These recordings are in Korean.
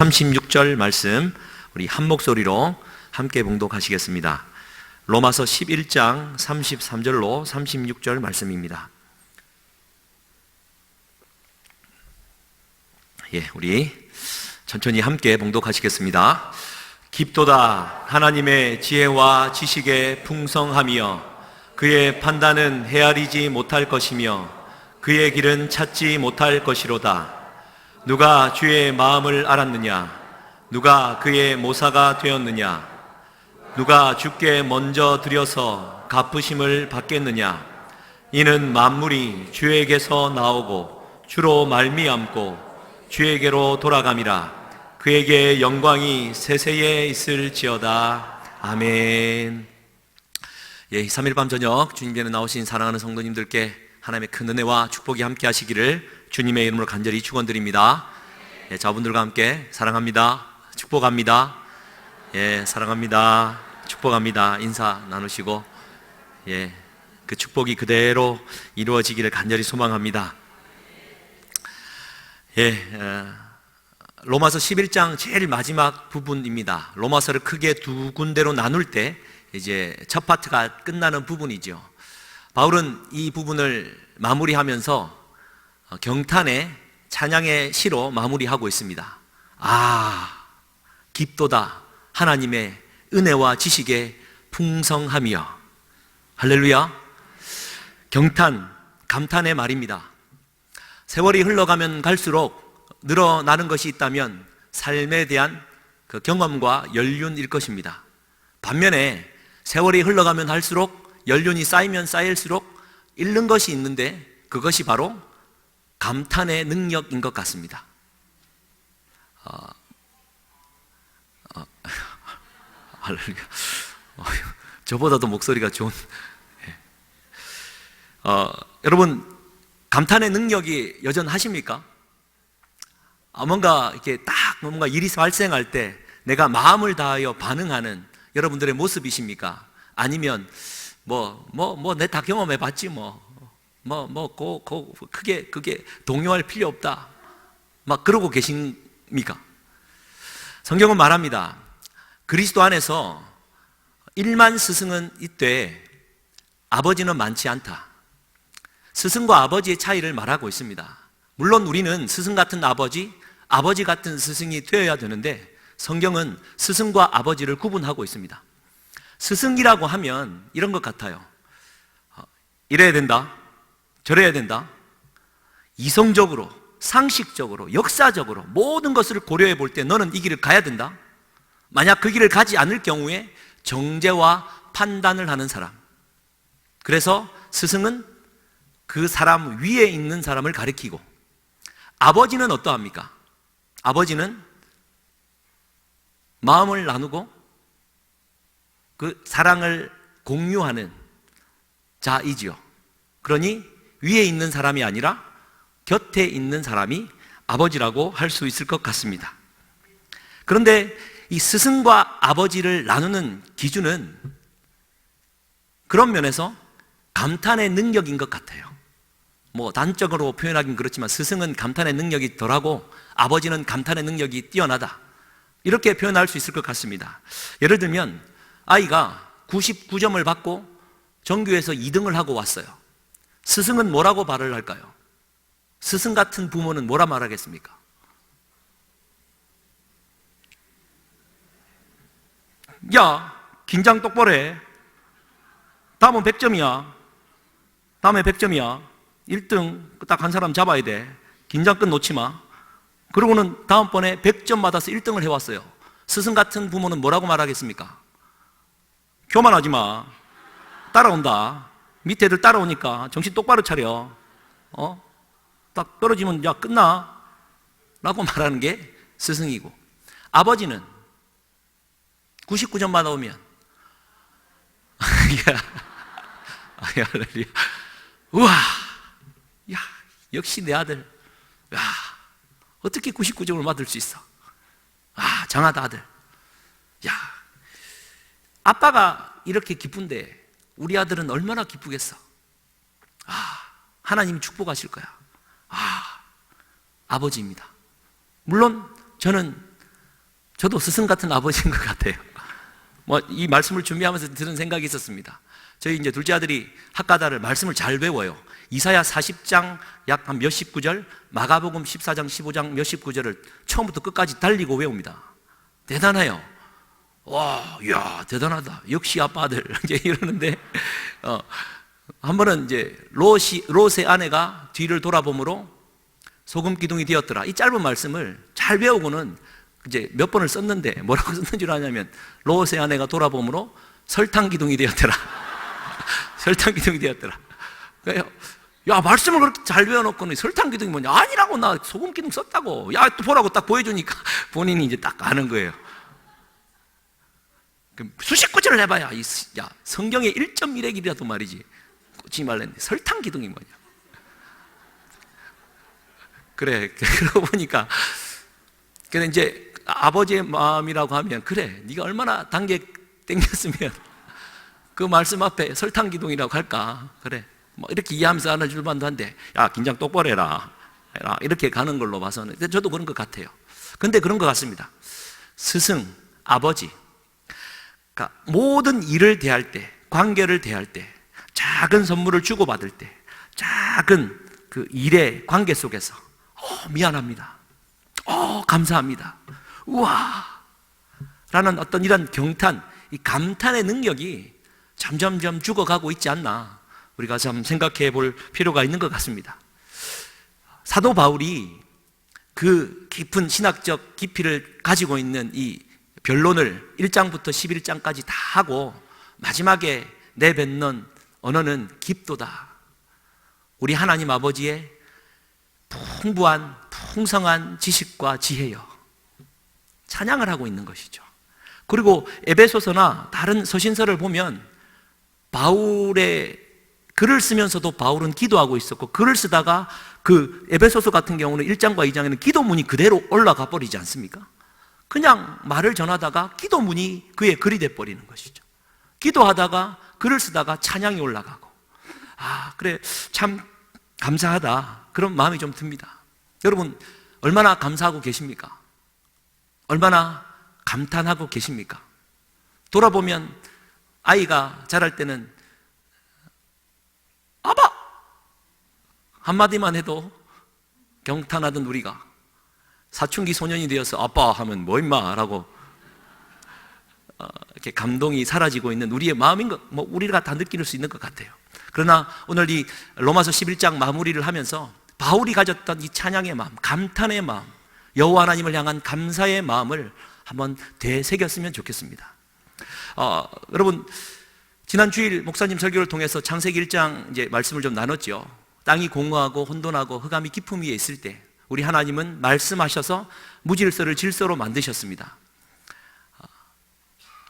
36절 말씀 우리 한 목소리로 함께 봉독하시겠습니다. 로마서 11장 33절로 36절 말씀입니다. 우리 천천히 함께 봉독하시겠습니다. 깊도다 하나님의 지혜와 지식의 풍성함이여, 그의 판단은 헤아리지 못할 것이며 그의 길은 찾지 못할 것이로다. 누가 주의 마음을 알았느냐? 누가 그의 모사가 되었느냐? 누가 주께 먼저 드려서 갚으심을 받겠느냐? 이는 만물이 주에게서 나오고 주로 말미암고 주에게로 돌아감이라. 그에게 영광이 세세에 있을지어다. 아멘. 3일 밤 저녁 주님께는 나오신 사랑하는 성도님들께 하나님의 큰 은혜와 축복이 함께 하시기를 주님의 이름으로 간절히 축원드립니다. 자분들과 함께 사랑합니다, 축복합니다, 사랑합니다, 축복합니다 인사 나누시고 그 축복이 그대로 이루어지기를 간절히 소망합니다. 로마서 11장 제일 마지막 부분입니다. 로마서를 크게 두 군데로 나눌 때 이제 첫 파트가 끝나는 부분이죠. 바울은 이 부분을 마무리하면서 경탄의 찬양의 시로 마무리하고 있습니다. 깊도다 하나님의 은혜와 지식의 풍성함이여. 할렐루야. 경탄, 감탄의 말입니다. 세월이 흘러가면 갈수록 늘어나는 것이 있다면 삶에 대한 그 경험과 연륜일 것입니다. 반면에 세월이 흘러가면 할수록 연륜이 쌓이면 쌓일수록 잃는 것이 있는데 그것이 바로 감탄의 능력인 것 같습니다. 할렐루야. 저보다도 목소리가 좋은. 여러분, 감탄의 능력이 여전하십니까? 뭔가 이렇게 뭔가 일이 발생할 때 내가 마음을 다하여 반응하는 여러분들의 모습이십니까? 아니면 내 다 경험해 봤지 크게 그게 동요할 필요 없다 막 그러고 계십니까? 성경은 말합니다. 그리스도 안에서 1만 스승은 있되 아버지는 많지 않다. 스승과 아버지의 차이를 말하고 있습니다. 물론 우리는 스승 같은 아버지, 아버지 같은 스승이 되어야 되는데 성경은 스승과 아버지를 구분하고 있습니다. 스승이라고 하면 이런 것 같아요. 이래야 된다, 저래야 된다. 이성적으로, 상식적으로, 역사적으로 모든 것을 고려해 볼 때 너는 이 길을 가야 된다. 만약 그 길을 가지 않을 경우에 정죄와 판단을 하는 사람. 그래서 스승은 그 사람 위에 있는 사람을 가리키고, 아버지는 어떠합니까? 아버지는 마음을 나누고 그 사랑을 공유하는 자이지요. 그러니 위에 있는 사람이 아니라 곁에 있는 사람이 아버지라고 할 수 있을 것 같습니다. 그런데 이 스승과 아버지를 나누는 기준은 그런 면에서 감탄의 능력인 것 같아요. 단적으로 표현하긴 그렇지만 스승은 감탄의 능력이 덜하고 아버지는 감탄의 능력이 뛰어나다, 이렇게 표현할 수 있을 것 같습니다. 예를 들면 아이가 99점을 받고 정규에서 2등을 하고 왔어요. 스승은 뭐라고 말을 할까요? 스승 같은 부모는 뭐라 말하겠습니까? 야, 긴장 똑바로 해. 다음은 100점이야. 다음에 100점이야. 1등 딱 한 사람 잡아야 돼. 긴장끈 놓지 마. 그러고는 다음번에 100점 받아서 1등을 해왔어요. 스승 같은 부모는 뭐라고 말하겠습니까? 교만하지 마. 따라온다. 밑에 애들 따라오니까 정신 똑바로 차려. 딱 떨어지면 야 끝나 라고 말하는 게 스승이고, 아버지는 99점 받아오면 우와, 야 역시 내 아들, 야 어떻게 99점을 받을 수 있어? 장하다 아들. 야, 아빠가 이렇게 기쁜데 우리 아들은 얼마나 기쁘겠어. 하나님이 축복하실 거야. 아버지입니다. 물론 저는 저도 스승 같은 아버지인 것 같아요. 이 말씀을 준비하면서 드는 생각이 있었습니다. 저희 이제 둘째 아들이 학가다를 말씀을 잘 외워요. 이사야 40장 약 한 몇십 구절, 마가복음 14장 15장 몇십 구절을 처음부터 끝까지 달리고 외웁니다. 대단해요. 와, 야, 대단하다. 역시 아빠 아들. 이제 이러는데, 한 번은 이제 롯의 아내가 뒤를 돌아보므로 소금 기둥이 되었더라. 이 짧은 말씀을 잘 외우고는 이제 몇 번을 썼는데 뭐라고 썼는 줄 아냐면, 롯의 아내가 돌아보므로 설탕 기둥이 되었더라. 설탕 기둥이 되었더라. 야, 말씀을 그렇게 잘 외워놓고는 설탕 기둥이 뭐냐? 아니라고, 나 소금 기둥 썼다고. 야, 또 보라고 딱 보여주니까 본인이 이제 딱 아는 거예요. 수십 구절을 해봐야, 야, 성경의 1.1핵이라도 말이지. 꽂지 말랬는데, 설탕 기둥이 뭐냐? 그래, 그러고 보니까, 근데 이제 아버지의 마음이라고 하면, 그래, 네가 얼마나 단계 땡겼으면 그 말씀 앞에 설탕 기둥이라고 할까? 그래, 뭐 이렇게 이해하면서 안아줄 만도 한데, 야, 긴장 똑바로 해라. 이렇게 가는 걸로 봐서는. 저도 그런 것 같아요. 근데 그런 것 같습니다. 스승, 아버지, 그러니까 모든 일을 대할 때, 관계를 대할 때, 작은 선물을 주고받을 때, 작은 그 일의 관계 속에서 미안합니다. 감사합니다. 우와! 라는 어떤 이런 경탄, 이 감탄의 능력이 점점점 죽어가고 있지 않나, 우리가 참 생각해 볼 필요가 있는 것 같습니다. 사도 바울이 그 깊은 신학적 깊이를 가지고 있는 이 변론을 1장부터 11장까지 다 하고 마지막에 내뱉는 언어는 깊도다. 우리 하나님 아버지의 풍부한 풍성한 지식과 지혜여, 찬양을 하고 있는 것이죠. 그리고 에베소서나 다른 서신서를 보면 바울의 글을 쓰면서도 바울은 기도하고 있었고, 글을 쓰다가 그 에베소서 같은 경우는 1장과 2장에는 기도문이 그대로 올라가 버리지 않습니까? 그냥 말을 전하다가 기도문이 그의 글이 돼버리는 것이죠. 기도하다가 글을 쓰다가 찬양이 올라가고, 그래, 참 감사하다, 그런 마음이 좀 듭니다. 여러분, 얼마나 감사하고 계십니까? 얼마나 감탄하고 계십니까? 돌아보면 아이가 자랄 때는 아빠! 한마디만 해도 경탄하던 우리가 사춘기 소년이 되어서 아빠 하면 뭐 임마 라고 이렇게 감동이 사라지고 있는 우리의 마음인 것, 우리가 다 느낄 수 있는 것 같아요. 그러나 오늘 이 로마서 11장 마무리를 하면서 바울이 가졌던 이 찬양의 마음, 감탄의 마음, 여호와 하나님을 향한 감사의 마음을 한번 되새겼으면 좋겠습니다. 여러분, 지난 주일 목사님 설교를 통해서 창세기 1장 이제 말씀을 좀 나눴죠. 땅이 공허하고 혼돈하고 흑암이 깊음 위에 있을 때 우리 하나님은 말씀하셔서 무질서를 질서로 만드셨습니다.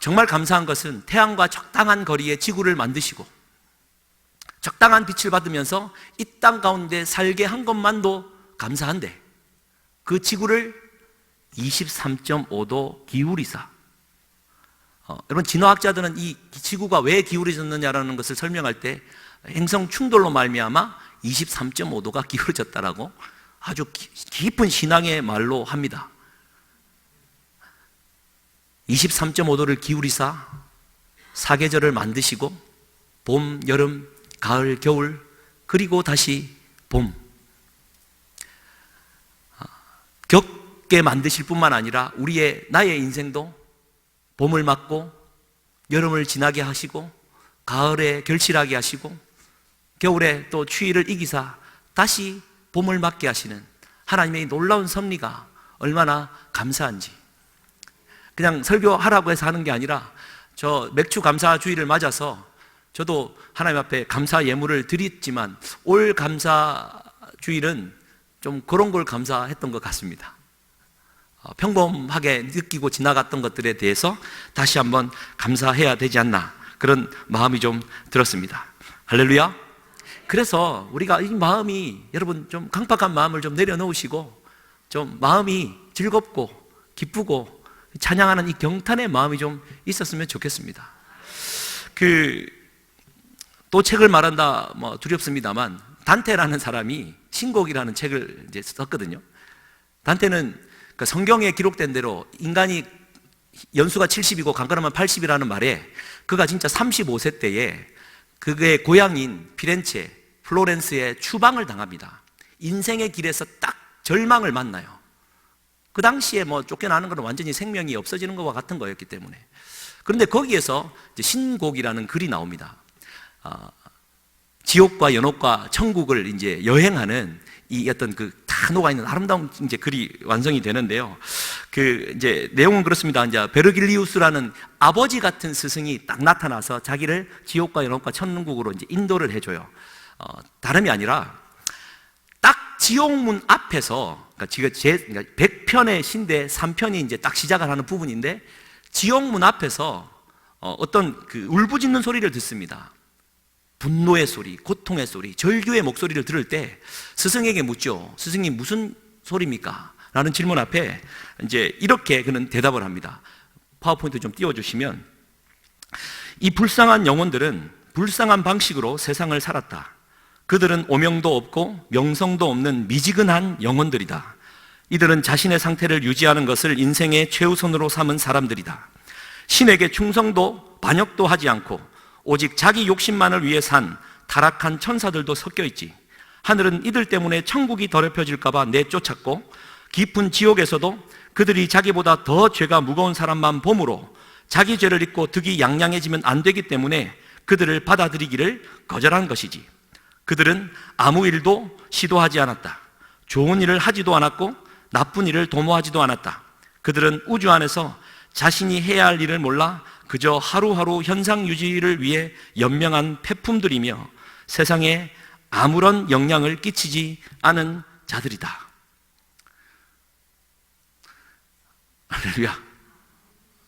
정말 감사한 것은 태양과 적당한 거리에 지구를 만드시고 적당한 빛을 받으면서 이 땅 가운데 살게 한 것만도 감사한데, 그 지구를 23.5도 기울이사, 여러분, 진화학자들은 이 지구가 왜 기울어졌느냐라는 것을 설명할 때 행성 충돌로 말미암아 23.5도가 기울어졌다라고 아주 깊은 신앙의 말로 합니다. 23.5도를 기울이사 사계절을 만드시고 봄, 여름, 가을, 겨울, 그리고 다시 봄, 겪게 만드실 뿐만 아니라 나의 인생도 봄을 맞고 여름을 지나게 하시고 가을에 결실하게 하시고 겨울에 또 추위를 이기사 다시 봄을 맞게 하시는 하나님의 놀라운 섭리가 얼마나 감사한지, 그냥 설교하라고 해서 하는 게 아니라 저 맥주 감사 주일을 맞아서 저도 하나님 앞에 감사 예물을 드렸지만 올 감사 주일은 좀 그런 걸 감사했던 것 같습니다. 평범하게 느끼고 지나갔던 것들에 대해서 다시 한번 감사해야 되지 않나, 그런 마음이 좀 들었습니다. 할렐루야. 그래서 우리가 이 마음이, 여러분, 좀 강팍한 마음을 좀 내려놓으시고 좀 마음이 즐겁고 기쁘고 찬양하는 이 경탄의 마음이 좀 있었으면 좋겠습니다. 또 책을 말한다 두렵습니다만, 단테라는 사람이 신곡이라는 책을 이제 썼거든요. 단테는 그 성경에 기록된 대로 인간이 연수가 70이고 강건하면 80이라는 말에 그가 진짜 35세 때에 그의 고향인 피렌체, 플로렌스의 추방을 당합니다. 인생의 길에서 딱 절망을 만나요. 그 당시에 뭐 쫓겨나는 건 완전히 생명이 없어지는 것과 같은 거였기 때문에. 그런데 거기에서 이제 신곡이라는 글이 나옵니다. 지옥과 연옥과 천국을 이제 여행하는 이 어떤 그 다 녹아있는 아름다운 이제 글이 완성이 되는데요. 그 이제 내용은 그렇습니다. 이제 베르길리우스라는 아버지 같은 스승이 딱 나타나서 자기를 지옥과 연옥과 천국으로 이제 인도를 해줘요. 다름이 아니라 딱 지옥문 앞에서, 그러니까 지금 그러니까 100편의 시인데 3편이 이제 딱 시작을 하는 부분인데, 지옥문 앞에서 어떤 그 울부짖는 소리를 듣습니다. 분노의 소리, 고통의 소리, 절규의 목소리를 들을 때 스승에게 묻죠. 스승님, 무슨 소리입니까? 라는 질문 앞에 이제 이렇게 그는 대답을 합니다. 파워포인트 좀 띄워주시면, 이 불쌍한 영혼들은 불쌍한 방식으로 세상을 살았다. 그들은 오명도 없고 명성도 없는 미지근한 영혼들이다. 이들은 자신의 상태를 유지하는 것을 인생의 최우선으로 삼은 사람들이다. 신에게 충성도 반역도 하지 않고 오직 자기 욕심만을 위해 산 타락한 천사들도 섞여 있지. 하늘은 이들 때문에 천국이 더럽혀질까 봐 내쫓았고, 깊은 지옥에서도 그들이 자기보다 더 죄가 무거운 사람만 봄으로 자기 죄를 잊고 득이 양양해지면 안 되기 때문에 그들을 받아들이기를 거절한 것이지. 그들은 아무 일도 시도하지 않았다. 좋은 일을 하지도 않았고 나쁜 일을 도모하지도 않았다. 그들은 우주 안에서 자신이 해야 할 일을 몰라 그저 하루하루 현상 유지를 위해 연명한 폐품들이며 세상에 아무런 영향을 끼치지 않은 자들이다. 할렐루야.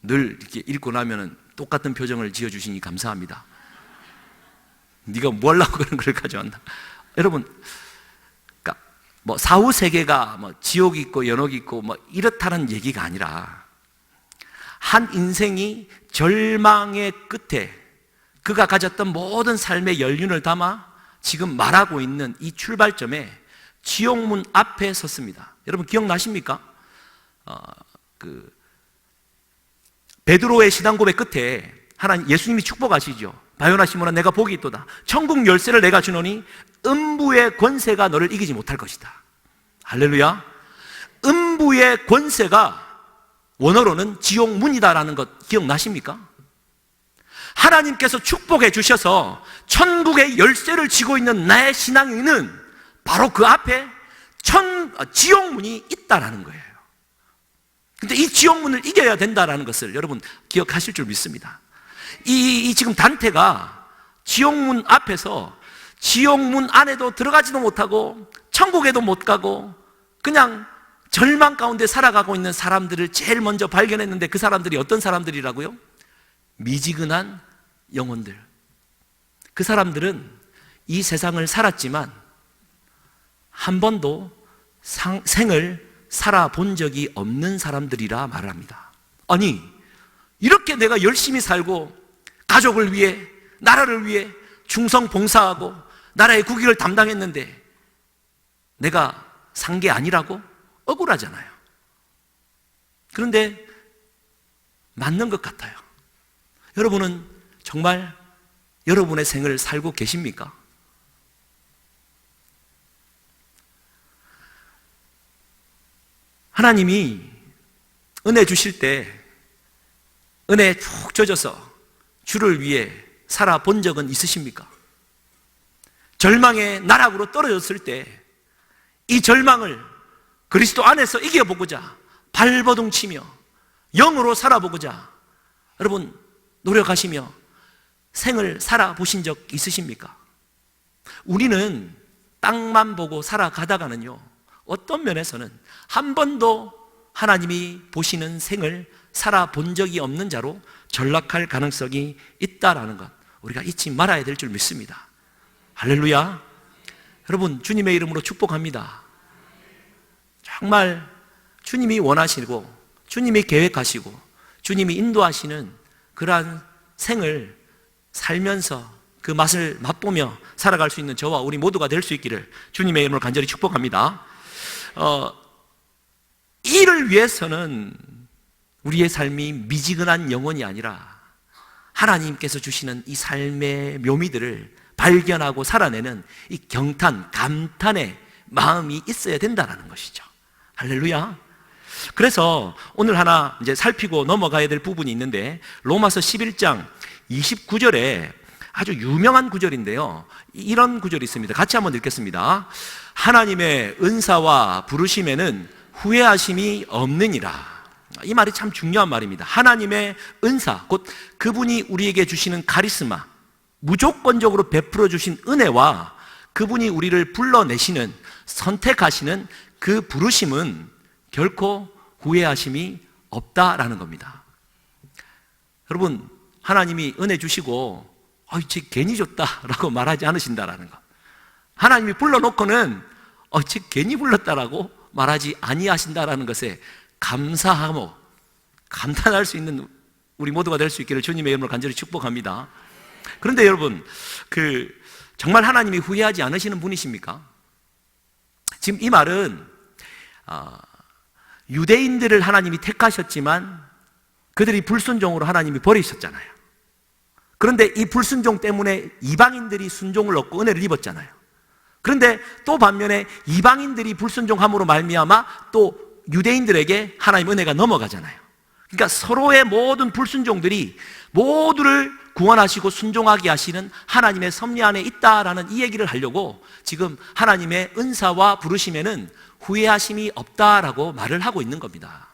늘 이렇게 읽고 나면은 똑같은 표정을 지어주시니 감사합니다. 네가 뭐 하려고 그런 걸 가져왔나? 여러분, 그러니까 뭐 사후 세계가 뭐 지옥이 있고 연옥이 있고 뭐 이렇다는 얘기가 아니라, 한 인생이 절망의 끝에 그가 가졌던 모든 삶의 연륜을 담아 지금 말하고 있는 이 출발점에 지옥문 앞에 섰습니다. 여러분 기억나십니까? 베드로의 신앙 고백 끝에 하나님 예수님이 축복하시죠. 바요나 시몬아, 내가 복이 있도다. 천국 열쇠를 내가 주노니 음부의 권세가 너를 이기지 못할 것이다. 할렐루야. 음부의 권세가 원어로는 지옥문이다라는 것 기억나십니까? 하나님께서 축복해 주셔서 천국의 열쇠를 쥐고 있는 나의 신앙인은 바로 그 앞에 지옥문이 있다라는 거예요. 근데 이 지옥문을 이겨야 된다라는 것을 여러분 기억하실 줄 믿습니다. 이 지금 단테가 지옥문 앞에서 지옥문 안에도 들어가지도 못하고 천국에도 못 가고 그냥 절망 가운데 살아가고 있는 사람들을 제일 먼저 발견했는데, 그 사람들이 어떤 사람들이라고요? 미지근한 영혼들. 그 사람들은 이 세상을 살았지만 한 번도 생을 살아본 적이 없는 사람들이라 말을 합니다. 아니, 이렇게 내가 열심히 살고 가족을 위해, 나라를 위해 충성 봉사하고 나라의 국익을 담당했는데 내가 산 게 아니라고? 억울하잖아요. 그런데 맞는 것 같아요. 여러분은 정말 여러분의 생을 살고 계십니까? 하나님이 은혜 주실 때 은혜에 푹 젖어서 주를 위해 살아본 적은 있으십니까? 절망의 나락으로 떨어졌을 때 이 절망을 그리스도 안에서 이겨보고자 발버둥 치며 영으로 살아보고자 여러분 노력하시며 생을 살아보신 적 있으십니까? 우리는 땅만 보고 살아가다가는요, 어떤 면에서는 한 번도 하나님이 보시는 생을 살아본 적이 없는 자로 전락할 가능성이 있다라는 것, 우리가 잊지 말아야 될 줄 믿습니다. 할렐루야. 여러분 주님의 이름으로 축복합니다. 정말 주님이 원하시고 주님이 계획하시고 주님이 인도하시는 그러한 생을 살면서 그 맛을 맛보며 살아갈 수 있는 저와 우리 모두가 될 수 있기를 주님의 이름으로 간절히 축복합니다. 이를 위해서는 우리의 삶이 미지근한 영혼이 아니라 하나님께서 주시는 이 삶의 묘미들을 발견하고 살아내는 이 경탄, 감탄의 마음이 있어야 된다는 것이죠. 할렐루야. 그래서 오늘 하나 이제 살피고 넘어가야 될 부분이 있는데, 로마서 11장 29절에 아주 유명한 구절인데요, 이런 구절이 있습니다. 같이 한번 읽겠습니다. 하나님의 은사와 부르심에는 후회하심이 없느니라. 이 말이 참 중요한 말입니다. 하나님의 은사, 곧 그분이 우리에게 주시는 카리스마, 무조건적으로 베풀어 주신 은혜와 그분이 우리를 불러내시는, 선택하시는 그 부르심은 결코 후회하심이 없다라는 겁니다. 여러분, 하나님이 은혜 주시고 쟤 괜히 줬다라고 말하지 않으신다라는 것. 하나님이 불러놓고는 쟤 괜히 불렀다라고 말하지 아니하신다라는 것에 감사하고 감탄할 수 있는 우리 모두가 될 수 있기를 주님의 이름으로 간절히 축복합니다. 그런데 여러분, 정말 하나님이 후회하지 않으시는 분이십니까? 지금 이 말은 유대인들을 하나님이 택하셨지만 그들이 불순종으로 하나님이 버리셨잖아요. 그런데 이 불순종 때문에 이방인들이 순종을 얻고 은혜를 입었잖아요. 그런데 또 반면에 이방인들이 불순종함으로 말미암아 또 유대인들에게 하나님의 은혜가 넘어가잖아요. 그러니까 서로의 모든 불순종들이 모두를 구원하시고 순종하게 하시는 하나님의 섭리 안에 있다라는 이 얘기를 하려고 지금 하나님의 은사와 부르심에는 후회하심이 없다라고 말을 하고 있는 겁니다.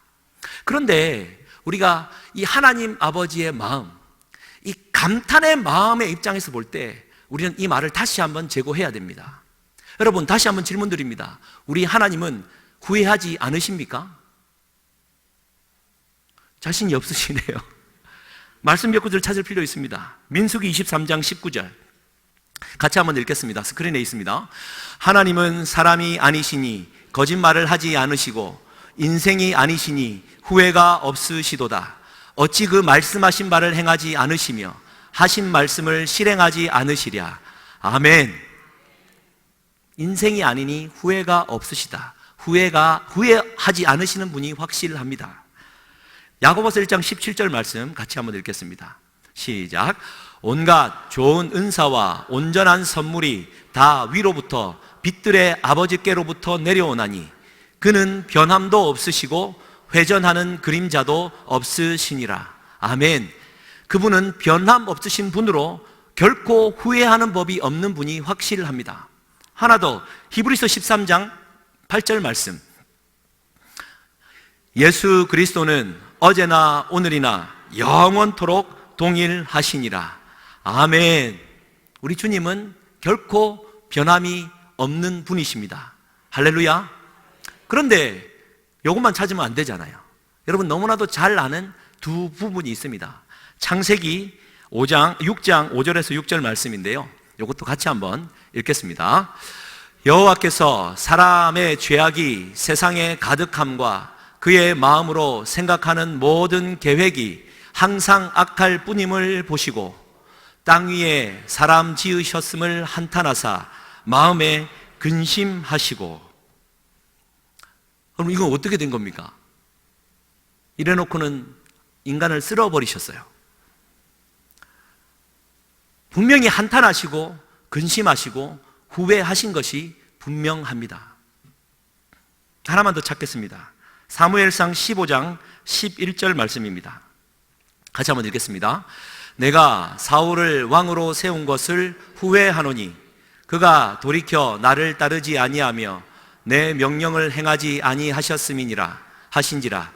그런데 우리가 이 하나님 아버지의 마음, 이 감탄의 마음의 입장에서 볼 때 우리는 이 말을 다시 한번 재고해야 됩니다. 여러분, 다시 한번 질문 드립니다. 우리 하나님은 후회하지 않으십니까? 자신이 없으시네요. 말씀 몇 구절 찾을 필요 있습니다. 민수기 23장 19절 같이 한번 읽겠습니다. 스크린에 있습니다. 하나님은 사람이 아니시니 거짓말을 하지 않으시고 인생이 아니시니 후회가 없으시도다. 어찌 그 말씀하신 바를 행하지 않으시며 하신 말씀을 실행하지 않으시랴. 아멘. 인생이 아니니 후회가 없으시다. 후회하지 않으시는 분이 확실합니다. 야고보서 1장 17절 말씀 같이 한번 읽겠습니다. 시작. 온갖 좋은 은사와 온전한 선물이 다 위로부터 빛들의 아버지께로부터 내려오나니 그는 변함도 없으시고 회전하는 그림자도 없으시니라. 아멘. 그분은 변함 없으신 분으로 결코 후회하는 법이 없는 분이 확실합니다. 하나 더, 히브리서 13장 8절 말씀. 예수 그리스도는 어제나 오늘이나 영원토록 동일하시니라. 아멘. 우리 주님은 결코 변함이 없는 분이십니다. 할렐루야. 그런데 이것만 찾으면 안 되잖아요. 여러분, 너무나도 잘 아는 두 부분이 있습니다. 창세기 6장 5절에서 6절 말씀인데요, 이것도 같이 한번 읽겠습니다. 여호와께서 사람의 죄악이 세상에 가득함과 그의 마음으로 생각하는 모든 계획이 항상 악할 뿐임을 보시고 땅 위에 사람 지으셨음을 한탄하사 마음에 근심하시고. 그럼 이건 어떻게 된 겁니까? 이래놓고는 인간을 쓸어버리셨어요. 분명히 한탄하시고 근심하시고 후회하신 것이 분명합니다. 하나만 더 찾겠습니다. 사무엘상 15장 11절 말씀입니다. 같이 한번 읽겠습니다. 내가 사울을 왕으로 세운 것을 후회하노니 그가 돌이켜 나를 따르지 아니하며 내 명령을 행하지 아니하셨음이니라 하신지라.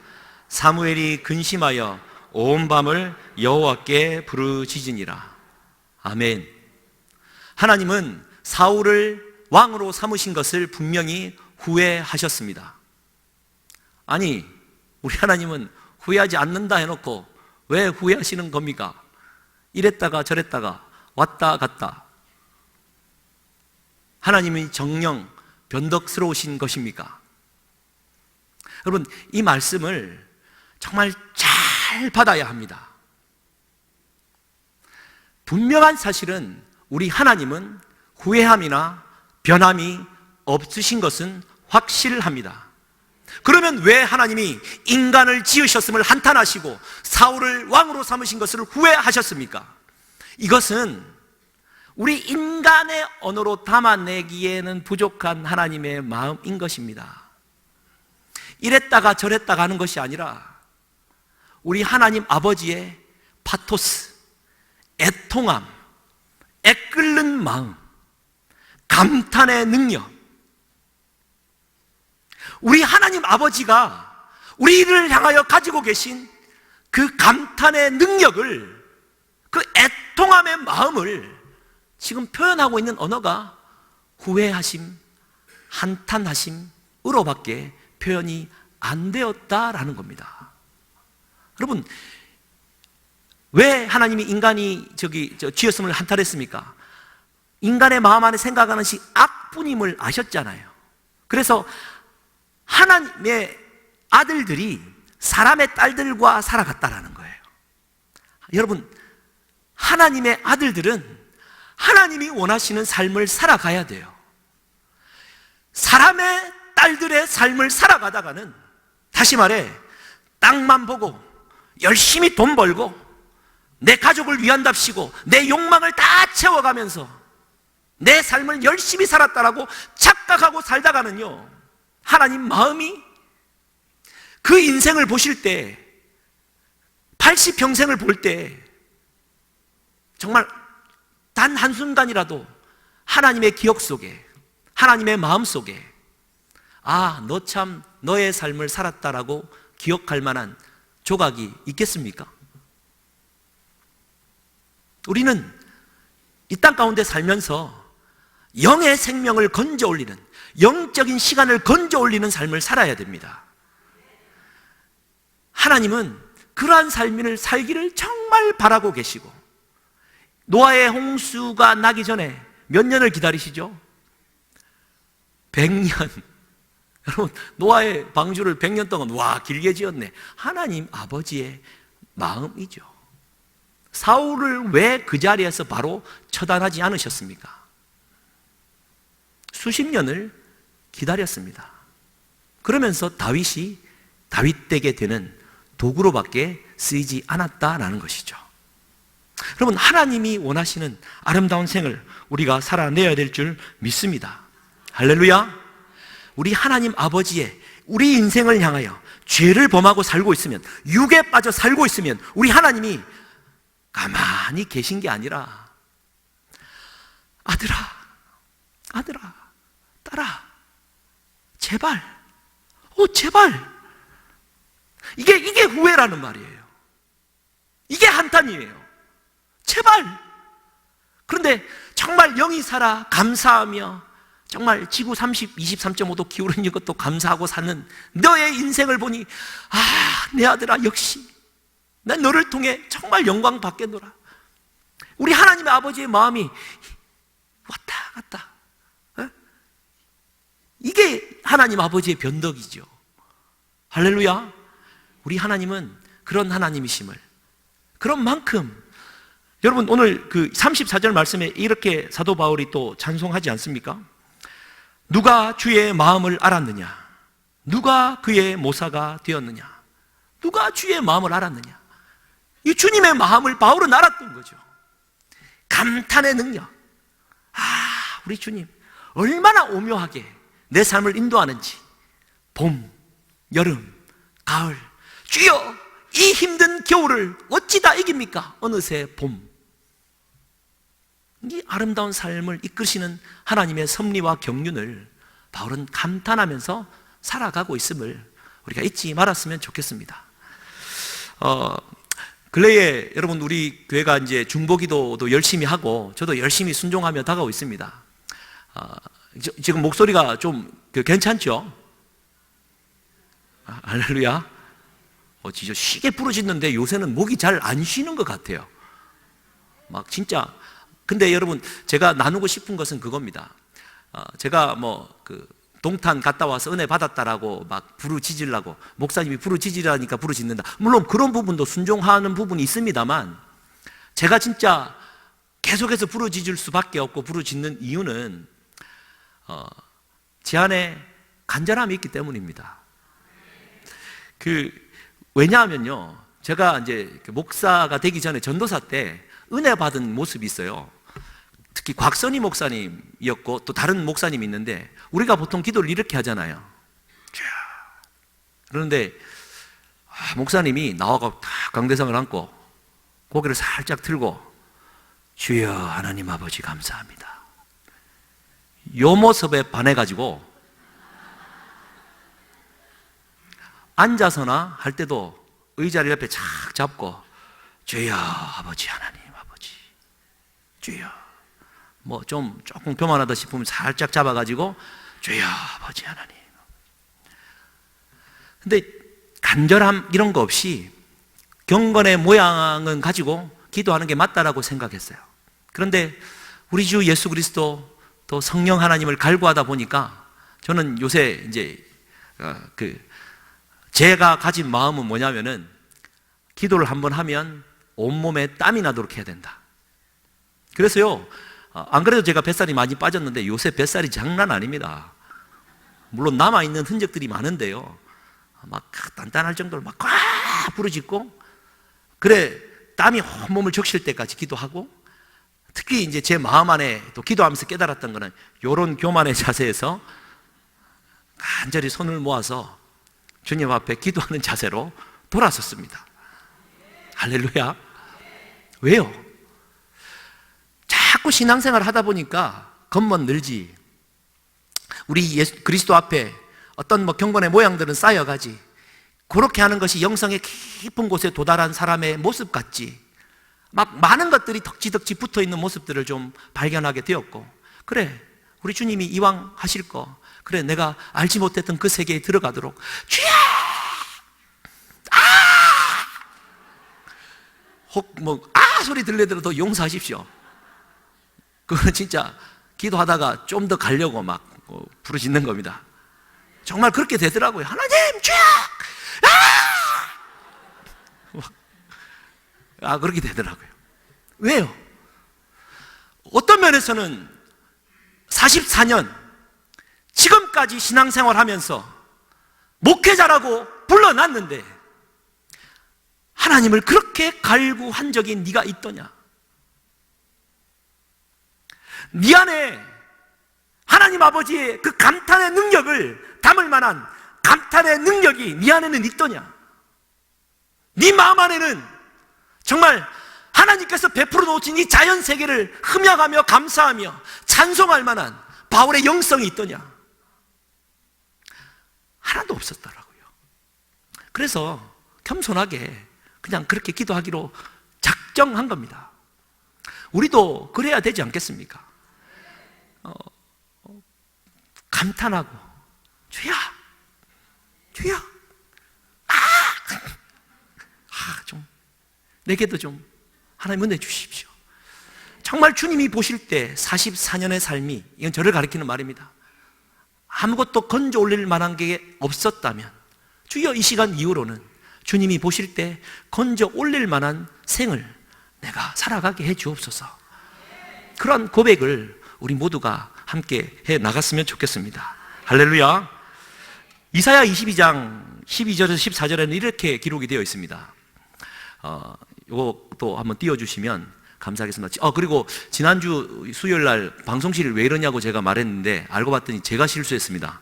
사무엘이 근심하여 온 밤을 여호와께 부르짖으니라. 아멘. 하나님은 사울을 왕으로 삼으신 것을 분명히 후회하셨습니다. 아니, 우리 하나님은 후회하지 않는다 해놓고 왜 후회하시는 겁니까? 이랬다가 저랬다가 왔다 갔다. 하나님이 정령 변덕스러우신 것입니까? 여러분, 이 말씀을 정말 잘 받아야 합니다. 분명한 사실은 우리 하나님은 후회함이나 변함이 없으신 것은 확실합니다. 그러면 왜 하나님이 인간을 지으셨음을 한탄하시고 사울을 왕으로 삼으신 것을 후회하셨습니까? 이것은 우리 인간의 언어로 담아내기에는 부족한 하나님의 마음인 것입니다. 이랬다가 저랬다가 하는 것이 아니라 우리 하나님 아버지의 파토스, 애통함, 애끓는 마음, 감탄의 능력, 우리 하나님 아버지가 우리를 향하여 가지고 계신 그 감탄의 능력을, 그 애통함의 마음을 지금 표현하고 있는 언어가 후회하심, 한탄하심으로밖에 표현이 안 되었다라는 겁니다. 여러분, 왜 하나님이 인간이 지었음을 한탄했습니까? 인간의 마음 안에 생각하는 것이 악뿐임을 아셨잖아요. 그래서 하나님의 아들들이 사람의 딸들과 살아갔다라는 거예요. 여러분, 하나님의 아들들은 하나님이 원하시는 삶을 살아가야 돼요. 사람의 딸들의 삶을 살아가다가는, 다시 말해 땅만 보고 열심히 돈 벌고 내 가족을 위한답시고 내 욕망을 다 채워가면서 내 삶을 열심히 살았다라고 착각하고 살다가는요, 하나님 마음이 그 인생을 보실 때, 80평생을 볼 때 정말 단 한순간이라도 하나님의 기억 속에, 하나님의 마음 속에, 아, 너 참 너의 삶을 살았다라고 기억할 만한 조각이 있겠습니까? 우리는 이 땅 가운데 살면서 영의 생명을 건져 올리는, 영적인 시간을 건져 올리는 삶을 살아야 됩니다. 하나님은 그러한 삶을 살기를 정말 바라고 계시고, 노아의 홍수가 나기 전에 몇 년을 기다리시죠? 100년. 여러분, 노아의 방주를 100년 동안, 와, 길게 지었네. 하나님 아버지의 마음이죠. 사울을 왜 그 자리에서 바로 처단하지 않으셨습니까? 수십 년을 기다렸습니다. 그러면서 다윗이 다윗되게 되는 도구로밖에 쓰이지 않았다라는 것이죠. 여러분, 하나님이 원하시는 아름다운 생을 우리가 살아내야 될 줄 믿습니다. 할렐루야. 우리 하나님 아버지의 우리 인생을 향하여 죄를 범하고 살고 있으면, 육에 빠져 살고 있으면 우리 하나님이 가만히 계신 게 아니라, 아들아, 아들아, 딸아, 제발, 제발. 이게 후회라는 말이에요. 이게 한탄이에요. 제발. 그런데 정말 영이 살아 감사하며 정말 지구 23.5도 기울어진 것도 감사하고 사는 너의 인생을 보니, 아, 내 아들아, 역시 난 너를 통해 정말 영광 받겠노라. 우리 하나님의 아버지의 마음이 왔다 갔다. 이게 하나님 아버지의 변덕이죠. 할렐루야. 우리 하나님은 그런 하나님이심을, 그런 만큼, 여러분, 오늘 그 34절 말씀에 이렇게 사도 바울이 또 찬송하지 않습니까? 누가 주의 마음을 알았느냐? 누가 그의 모사가 되었느냐? 누가 주의 마음을 알았느냐? 이 주님의 마음을 바울은 알았던 거죠. 감탄의 능력. 아, 우리 주님 얼마나 오묘하게 내 삶을 인도하는지. 봄, 여름, 가을, 주여 이 힘든 겨울을 어찌 다 이깁니까? 어느새 봄. 이 아름다운 삶을 이끄시는 하나님의 섭리와 경륜을 바울은 감탄하면서 살아가고 있음을 우리가 잊지 말았으면 좋겠습니다. 근래에 여러분, 우리 교회가 이제 중보기도도 열심히 하고 저도 열심히 순종하며 다가오고 있습니다. 지금 목소리가 좀 괜찮죠? 할렐루야. 진짜 쉬게 부르짖는데 요새는 목이 잘 안 쉬는 것 같아요. 막 진짜. 근데 여러분, 제가 나누고 싶은 것은 그겁니다. 제가 동탄 갔다 와서 은혜 받았다라고 막 부르짖으려고, 목사님이 부르짖으라니까 부르짖는다. 물론 그런 부분도 순종하는 부분이 있습니다만, 제가 진짜 계속해서 부르짖을 수밖에 없고 부르짖는 이유는 제 안에 간절함이 있기 때문입니다. 왜냐하면요, 제가 이제 목사가 되기 전에 전도사 때 은혜 받은 모습이 있어요. 특히 곽선희 목사님이었고 또 다른 목사님이 있는데, 우리가 보통 기도를 이렇게 하잖아요. 그런데 목사님이 나와서 딱 강대상을 안고 고개를 살짝 들고 주여 하나님 아버지 감사합니다, 요 모습에 반해가지고 앉아서나 할 때도 의자를 옆에 착 잡고 주여 아버지 하나님 아버지 주여, 뭐 조금 교만하다 싶으면 살짝 잡아가지고 주여 아버지 하나님. 근데 간절함 이런 거 없이 경건의 모양은 가지고 기도하는 게 맞다라고 생각했어요. 그런데 우리 주 예수 그리스도 또 성령 하나님을 갈구하다 보니까 저는 요새 이제 제가 가진 마음은 뭐냐면은 기도를 한번 하면 온몸에 땀이 나도록 해야 된다. 그래서요, 안 그래도 제가 뱃살이 많이 빠졌는데 요새 뱃살이 장난 아닙니다. 물론 남아있는 흔적들이 많은데요, 막 단단할 정도로 막 꽉 부르짖고, 그래 땀이 온몸을 적실 때까지 기도하고, 특히 이제 제 마음 안에 또 기도하면서 깨달았던 거는 요런 교만의 자세에서 간절히 손을 모아서 주님 앞에 기도하는 자세로 돌아섰습니다. 할렐루야. 왜요? 자꾸 신앙생활을 하다 보니까 겉멋 늘지, 우리 그리스도 앞에 어떤 경건의 모양들은 쌓여가지, 그렇게 하는 것이 영성의 깊은 곳에 도달한 사람의 모습 같지, 막 많은 것들이 덕지덕지 붙어있는 모습들을 좀 발견하게 되었고, 그래 우리 주님이 이왕 하실 거, 그래 내가 알지 못했던 그 세계에 들어가도록 주여! 혹 소리 들려들어도 용서하십시오. 그거는 진짜 기도하다가 좀 더 가려고 막 부르짖는 겁니다. 정말 그렇게 되더라고요. 하나님 주여! 그렇게 되더라고요. 왜요? 어떤 면에서는 44년 지금까지 신앙생활 하면서 목회자라고 불러놨는데 하나님을 그렇게 갈구한 적이 네가 있더냐? 네 안에 하나님 아버지의 그 감탄의 능력을 담을 만한 감탄의 능력이 네 안에는 있더냐? 네 마음 안에는 정말 하나님께서 베풀어 놓으신 이 자연 세계를 흠양하며 감사하며 찬송할 만한 바울의 영성이 있더냐? 하나도 없었더라고요. 그래서 겸손하게 그냥 그렇게 기도하기로 작정한 겁니다. 우리도 그래야 되지 않겠습니까? 감탄하고 주여 주여 좀 내게도 좀 하나님 은혜 주십시오. 정말 주님이 보실 때 44년의 삶이, 이건 저를 가리키는 말입니다, 아무것도 건져 올릴 만한 게 없었다면 주여 이 시간 이후로는 주님이 보실 때 건져 올릴 만한 생을 내가 살아가게 해 주옵소서. 그런 고백을 우리 모두가 함께 해 나갔으면 좋겠습니다. 할렐루야. 이사야 22장 12절에서 14절에는 이렇게 기록이 되어 있습니다. 이것도 한번 띄워주시면 감사하겠습니다. 그리고 지난주 수요일 날 방송실이 왜 이러냐고 제가 말했는데 알고 봤더니 제가 실수했습니다.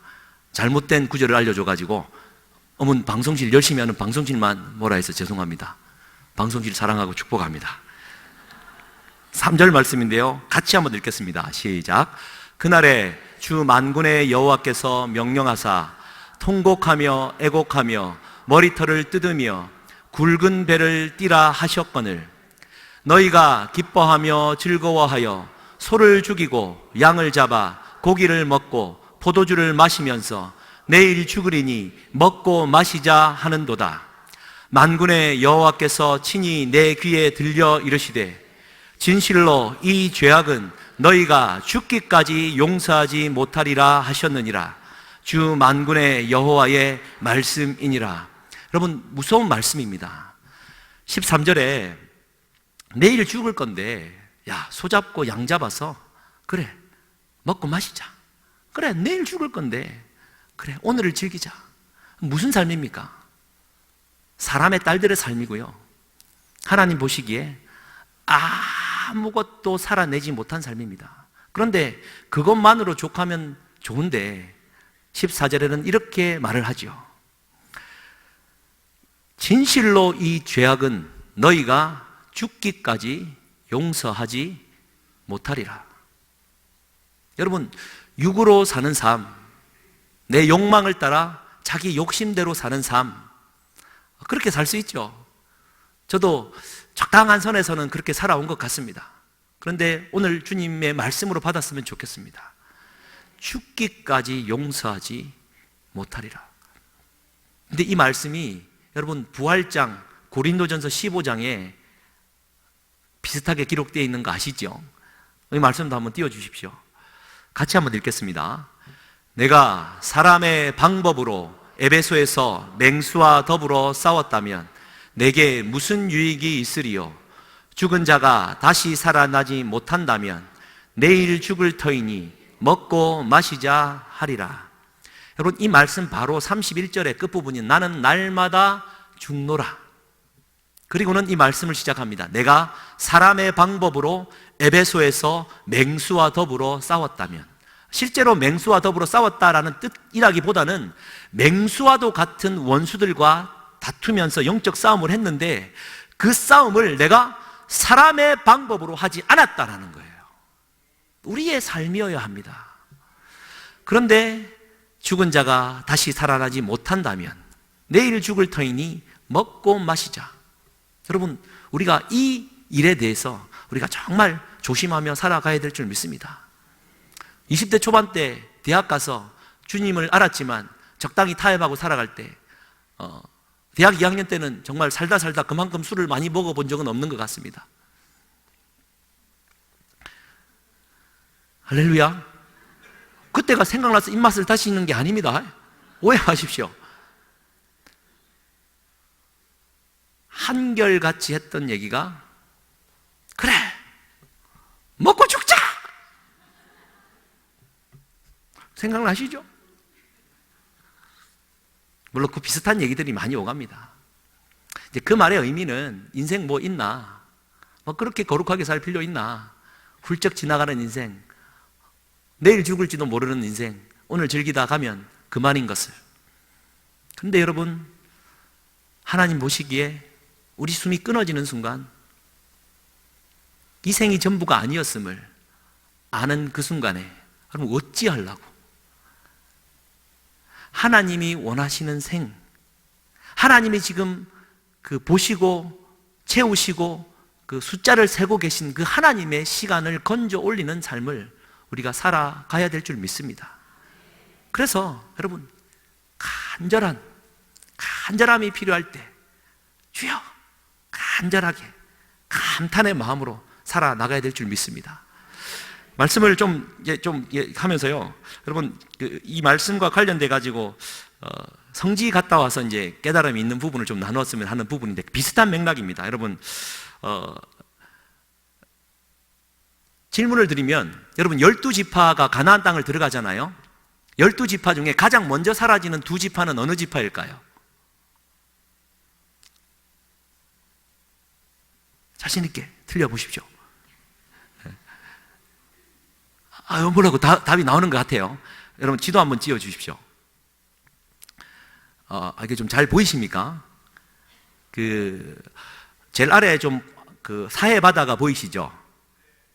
잘못된 구절을 알려줘가지고 방송실 열심히 하는 방송실만 뭐라 해서 죄송합니다. 방송실 사랑하고 축복합니다. 3절 말씀인데요, 같이 한번 읽겠습니다. 시작. 그날에 주 만군의 여호와께서 명령하사 통곡하며 애곡하며 머리털을 뜯으며 굵은 배를 띠라 하셨거늘 너희가 기뻐하며 즐거워하여 소를 죽이고 양을 잡아 고기를 먹고 포도주를 마시면서 내일 죽으리니 먹고 마시자 하는도다. 만군의 여호와께서 친히 내 귀에 들려 이르시되 진실로 이 죄악은 너희가 죽기까지 용서하지 못하리라 하셨느니라. 주 만군의 여호와의 말씀이니라. 여러분, 무서운 말씀입니다. 13절에 내일 죽을 건데 야, 소 잡고 양 잡아서 그래 먹고 마시자. 그래 내일 죽을 건데 그래 오늘을 즐기자. 무슨 삶입니까? 사람의 딸들의 삶이고요. 하나님 보시기에 아무것도 살아내지 못한 삶입니다. 그런데 그것만으로 족하면 좋은데 14절에는 이렇게 말을 하죠. 진실로 이 죄악은 너희가 죽기까지 용서하지 못하리라. 여러분, 육으로 사는 삶, 내 욕망을 따라 자기 욕심대로 사는 삶, 그렇게 살 수 있죠. 저도 적당한 선에서는 그렇게 살아온 것 같습니다. 그런데 오늘 주님의 말씀으로 받았으면 좋겠습니다. 죽기까지 용서하지 못하리라. 근데 이 말씀이 여러분 부활장 고린도전서 15장에 비슷하게 기록되어 있는 거 아시죠? 이 말씀도 한번 띄워주십시오. 같이 한번 읽겠습니다. 내가 사람의 방법으로 에베소에서 맹수와 더불어 싸웠다면 내게 무슨 유익이 있으리요? 죽은 자가 다시 살아나지 못한다면 내일 죽을 터이니 먹고 마시자 하리라. 여러분, 이 말씀 바로 31절의 끝부분이 나는 날마다 죽노라. 그리고는 이 말씀을 시작합니다. 내가 사람의 방법으로 에베소에서 맹수와 더불어 싸웠다면, 실제로 맹수와 더불어 싸웠다라는 뜻이라기보다는 맹수와도 같은 원수들과 다투면서 영적 싸움을 했는데 그 싸움을 내가 사람의 방법으로 하지 않았다라는 거예요. 우리의 삶이어야 합니다. 그런데 죽은 자가 다시 살아나지 못한다면 내일 죽을 터이니 먹고 마시자. 여러분, 우리가 이 일에 대해서 우리가 정말 조심하며 살아가야 될 줄 믿습니다. 20대 초반 때 대학 가서 주님을 알았지만 적당히 타협하고 살아갈 때 대학 2학년 때는 정말 살다 그만큼 술을 많이 먹어본 적은 없는 것 같습니다. 할렐루야. 그때가 생각나서 입맛을 다시는 게 아닙니다. 오해하십시오. 한결같이 했던 얘기가 그래 먹고 죽자 생각나시죠? 물론 그 비슷한 얘기들이 많이 오갑니다. 이제 그 말의 의미는 인생 뭐 있나, 뭐 그렇게 거룩하게 살 필요 있나, 훌쩍 지나가는 인생, 내일 죽을지도 모르는 인생, 오늘 즐기다 가면 그만인 것을. 그런데 여러분, 하나님 보시기에 우리 숨이 끊어지는 순간 이 생이 전부가 아니었음을 아는 그 순간에 여러분 어찌하려고? 하나님이 원하시는 생, 하나님이 지금 그 보시고 채우시고 그 숫자를 세고 계신 그 하나님의 시간을 건져 올리는 삶을 우리가 살아가야 될 줄 믿습니다. 그래서 여러분, 간절함이 필요할 때 주여 간절하게 감탄의 마음으로 살아나가야 될 줄 믿습니다. 말씀을 좀 하면서요, 여러분, 이 말씀과 관련돼 가지고 성지 갔다 와서 이제 깨달음이 있는 부분을 좀 나눴으면 하는 부분인데 비슷한 맥락입니다. 여러분, 질문을 드리면, 여러분 12지파가 가나안 땅을 들어가잖아요. 12지파 중에 가장 먼저 사라지는 두 지파는 어느 지파일까요? 자신 있게 틀려보십시오. 뭐라고 답이 나오는 것 같아요. 여러분 지도 한번 띄워 주십시오. 이게 좀 잘 보이십니까? 제일 아래에 좀 사해 바다가 보이시죠?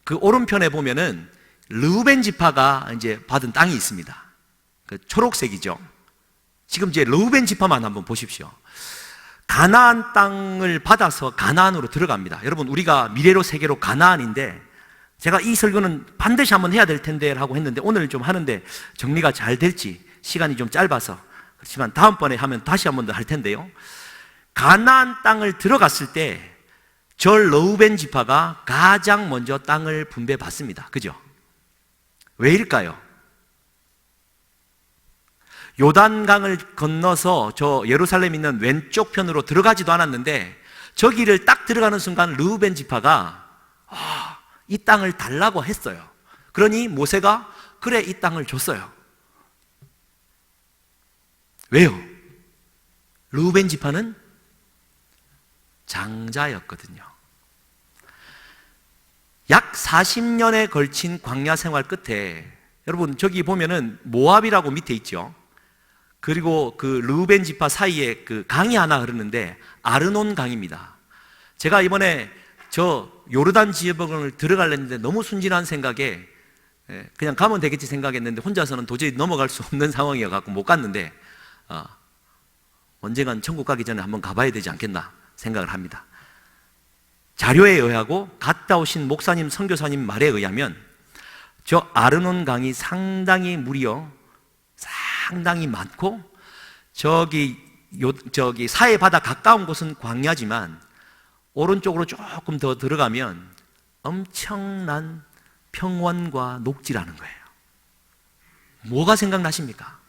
그 오른편에 보면은 르우벤 지파가 이제 받은 땅이 있습니다. 초록색이죠. 지금 이제 르우벤 지파만 한번 보십시오. 가나안 땅을 받아서 가나안으로 들어갑니다. 여러분, 우리가 미래로 세계로 가나안인데, 제가 이 설교는 반드시 한번 해야 될 텐데 라고 했는데 오늘 좀 하는데 정리가 잘 될지 시간이 좀 짧아서 그렇지만 다음번에 하면 다시 한번 더 할 텐데요. 가나안 땅을 들어갔을 때 저 르우벤 지파가 가장 먼저 땅을 분배받습니다. 그죠? 왜일까요? 요단강을 건너서 저 예루살렘 있는 왼쪽 편으로 들어가지도 않았는데 저 길을 딱 들어가는 순간 르우벤 지파가 이 땅을 달라고 했어요. 그러니 모세가 그래 이 땅을 줬어요. 왜요? 르우벤 지파는 장자였거든요. 약 40년에 걸친 광야 생활 끝에, 여러분 저기 보면은 모압이라고 밑에 있죠. 그리고 그 르우벤 지파 사이에 그 강이 하나 흐르는데 아르논 강입니다. 제가 이번에 저 요르단 지역을 들어가려는데 너무 순진한 생각에 그냥 가면 되겠지 생각했는데 혼자서는 도저히 넘어갈 수 없는 상황이어서 못 갔는데 언젠간 천국 가기 전에 한번 가봐야 되지 않겠나 생각을 합니다. 자료에 의하고 갔다 오신 목사님, 선교사님 말에 의하면 저 아르논 강이 상당히 무려 상당히 많고 저기 사해 바다 가까운 곳은 광야지만 오른쪽으로 조금 더 들어가면 엄청난 평원과 녹지라는 거예요. 뭐가 생각나십니까?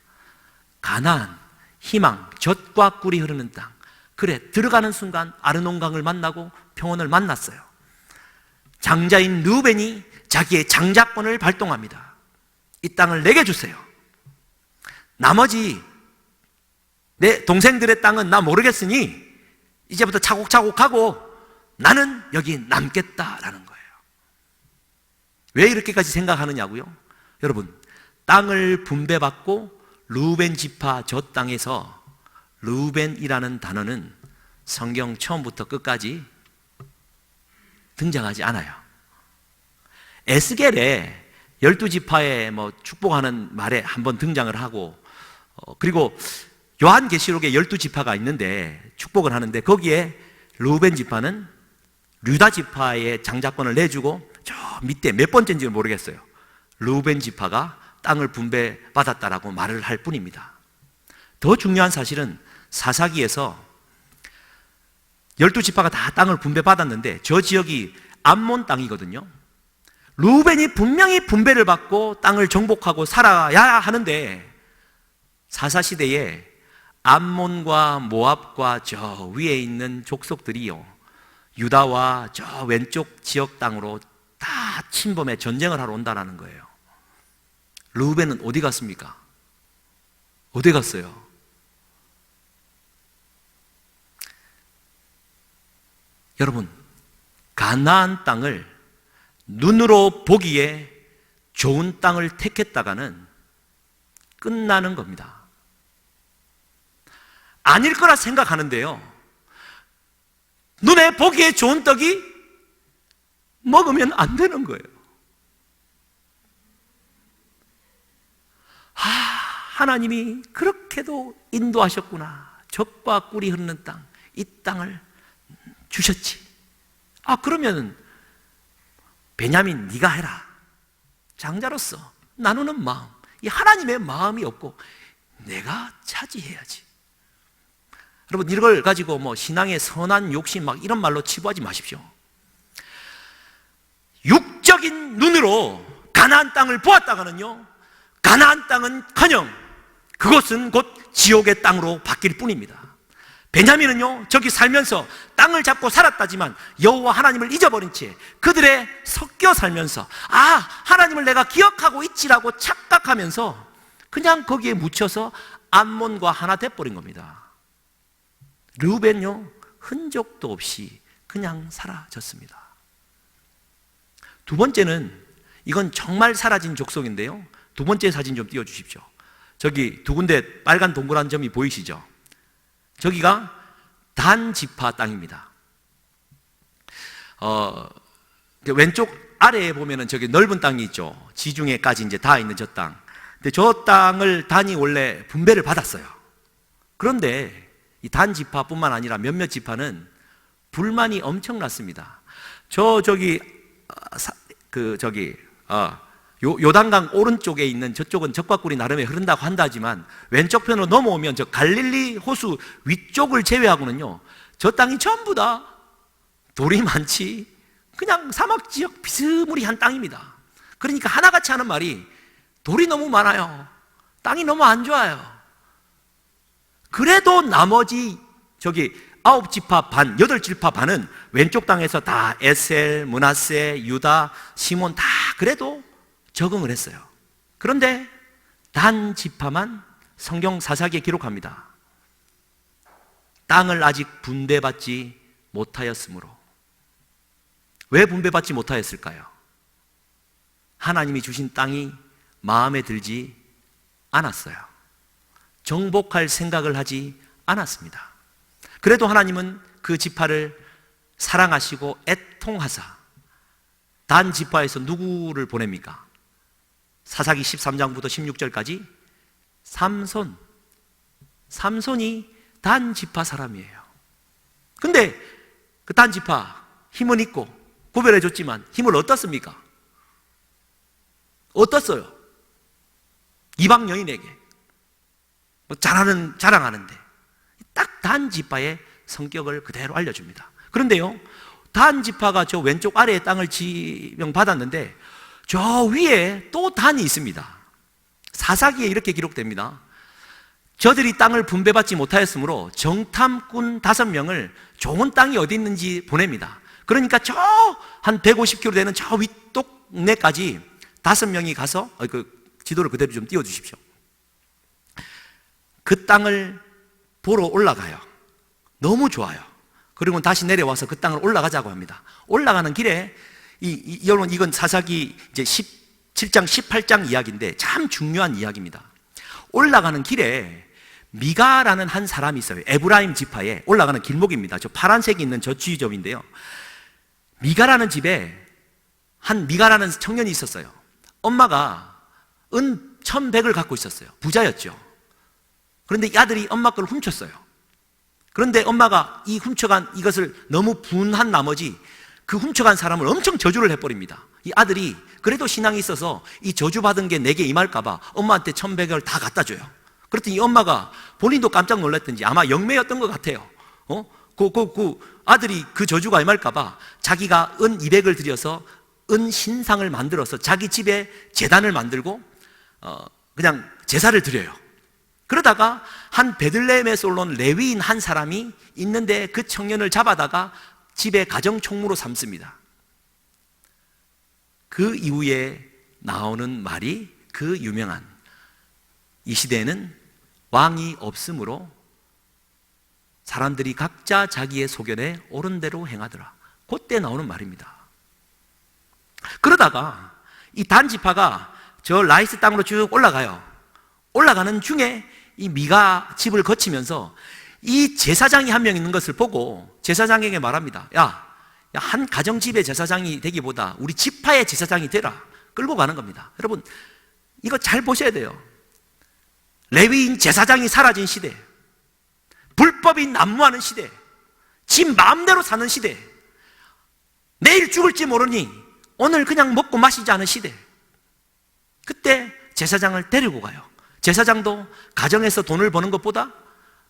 가나안, 희망, 젖과 꿀이 흐르는 땅. 그래, 들어가는 순간 아르논 강을 만나고 평원을 만났어요. 장자인 르우벤이 자기의 장자권을 발동합니다. 이 땅을 내게 주세요. 나머지 내 동생들의 땅은 나 모르겠으니 이제부터 차곡차곡 하고 나는 여기 남겠다라는 거예요. 왜 이렇게까지 생각하느냐고요? 여러분, 땅을 분배받고 르우벤 지파 저 땅에서 르우벤이라는 단어는 성경 처음부터 끝까지 등장하지 않아요. 에스겔에 12지파에 축복하는 말에 한번 등장을 하고, 그리고 요한계시록에 12지파가 있는데 축복을 하는데 거기에 르우벤 지파는 류다 지파의 장자권을 내주고 저 밑에 몇 번째인지는 모르겠어요. 르우벤 지파가 땅을 분배받았다라고 말을 할 뿐입니다. 더 중요한 사실은 사사기에서 12지파가 다 땅을 분배받았는데 저 지역이 암몬 땅이거든요. 르우벤이 분명히 분배를 받고 땅을 정복하고 살아야 하는데 사사시대에 암몬과 모압과 저 위에 있는 족속들이요, 유다와 저 왼쪽 지역 땅으로 다 침범해 전쟁을 하러 온다는 거예요. 르우벤은 어디 갔습니까? 어디 갔어요? 여러분, 가나안 땅을 눈으로 보기에 좋은 땅을 택했다가는 끝나는 겁니다. 아닐 거라 생각하는데요, 눈에 보기에 좋은 떡이 먹으면 안 되는 거예요. 하나님이 그렇게도 인도하셨구나. 젖과 꿀이 흐르는 땅, 이 땅을 주셨지. 그러면 베냐민 네가 해라. 장자로서 나누는 마음, 이 하나님의 마음이 없고 내가 차지해야지. 여러분, 이걸 가지고 신앙의 선한 욕심 이런 말로 치부하지 마십시오. 육적인 눈으로 가나안 땅을 보았다가는요, 가나안 땅은커녕 그것은 곧 지옥의 땅으로 바뀔 뿐입니다. 베냐민은요, 저기 살면서 땅을 잡고 살았다지만 여호와 하나님을 잊어버린 채 그들의 섞여 살면서 하나님을 내가 기억하고 있지라고 착각하면서 그냥 거기에 묻혀서 암몬과 하나 돼버린 겁니다. 르우벤요, 흔적도 없이 그냥 사라졌습니다. 두 번째는, 이건 정말 사라진 족속인데요, 두 번째 사진 좀 띄워주십시오. 저기 두 군데 빨간 동그란 점이 보이시죠? 저기가 단 지파 땅입니다. 왼쪽 아래에 보면은 저기 넓은 땅이 있죠. 지중해까지 이제 다 있는 저 땅. 근데 저 땅을 단이 원래 분배를 받았어요. 그런데 이 단 지파뿐만 아니라 몇몇 지파는 불만이 엄청났습니다. 요단강 오른쪽에 있는 저쪽은 젖과 꿀이 나름에 흐른다고 한다지만 왼쪽 편으로 넘어오면 저 갈릴리 호수 위쪽을 제외하고는요, 저 땅이 전부 다 돌이 많지 그냥 사막 지역 비스무리한 땅입니다. 그러니까 하나같이 하는 말이 돌이 너무 많아요. 땅이 너무 안 좋아요. 그래도 나머지 저기 9지파 반, 8지파 반은 왼쪽 땅에서 다 에셀, 므낫세, 유다, 시몬 다 그래도 적응을 했어요. 그런데 단 지파만 성경 사사기에 기록합니다. 땅을 아직 분배받지 못하였으므로. 왜 분배받지 못하였을까요? 하나님이 주신 땅이 마음에 들지 않았어요. 정복할 생각을 하지 않았습니다. 그래도 하나님은 그 지파를 사랑하시고 애통하사 단 지파에서 누구를 보냅니까? 사사기 13장부터 16절까지 삼손이 단 지파 사람이에요. 근데 그 단 지파 힘은 있고 구별해 줬지만 힘을 어떻습니까? 어떻어요? 이방 여인에게 자랑하는데 딱 단 지파의 성격을 그대로 알려줍니다. 그런데요, 단 지파가 저 왼쪽 아래의 땅을 지명받았는데 저 위에 또 단이 있습니다. 사사기에 이렇게 기록됩니다. 저들이 땅을 분배받지 못하였으므로 정탐꾼 5명을 좋은 땅이 어디 있는지 보냅니다. 그러니까 저 한 150km 되는 저 윗동네까지 5명이 가서 그 지도를 그대로 좀 띄워주십시오. 그 땅을 보러 올라가요. 너무 좋아요. 그리고 다시 내려와서 그 땅을 올라가자고 합니다. 올라가는 길에 여러분 이건 사사기 이제 17장 18장 이야기인데 참 중요한 이야기입니다. 올라가는 길에 미가라는 한 사람이 있어요. 에브라임 지파에 올라가는 길목입니다. 저 파란색이 있는 저 지점인데요. 미가라는 집에 한 미가라는 청년이 있었어요. 엄마가 은 1,100을 갖고 있었어요. 부자였죠. 그런데 이 아들이 엄마 걸 훔쳤어요. 그런데 엄마가 이 훔쳐간 이것을 너무 분한 나머지 그 훔쳐간 사람을 엄청 저주를 해버립니다. 이 아들이 그래도 신앙이 있어서 이 저주받은 게 내게 임할까봐 엄마한테 1,100을 다 갖다 줘요. 그랬더니 이 엄마가 본인도 깜짝 놀랐던지 아마 영매였던 것 같아요. 그 아들이 그 저주가 임할까봐 자기가 은 200을 들여서 은 신상을 만들어서 자기 집에 제단을 만들고 그냥 제사를 드려요. 그러다가 한 베들레헴에서 올라온 레위인 한 사람이 있는데 그 청년을 잡아다가 집에 가정총무로 삼습니다. 그 이후에 나오는 말이 그 유명한 이 시대에는 왕이 없으므로 사람들이 각자 자기의 소견에 옳은 대로 행하더라. 그때 나오는 말입니다. 그러다가 이 단지파가 저 라이스 땅으로 쭉 올라가요. 올라가는 중에 이 미가 집을 거치면서 이 제사장이 한 명 있는 것을 보고 제사장에게 말합니다. 야, 한 가정집의 제사장이 되기보다 우리 지파의 제사장이 되라. 끌고 가는 겁니다. 여러분, 이거 잘 보셔야 돼요. 레위인 제사장이 사라진 시대, 불법이 난무하는 시대, 지 마음대로 사는 시대, 내일 죽을지 모르니 오늘 그냥 먹고 마시지 않은 시대, 그때 제사장을 데리고 가요. 제사장도 가정에서 돈을 버는 것보다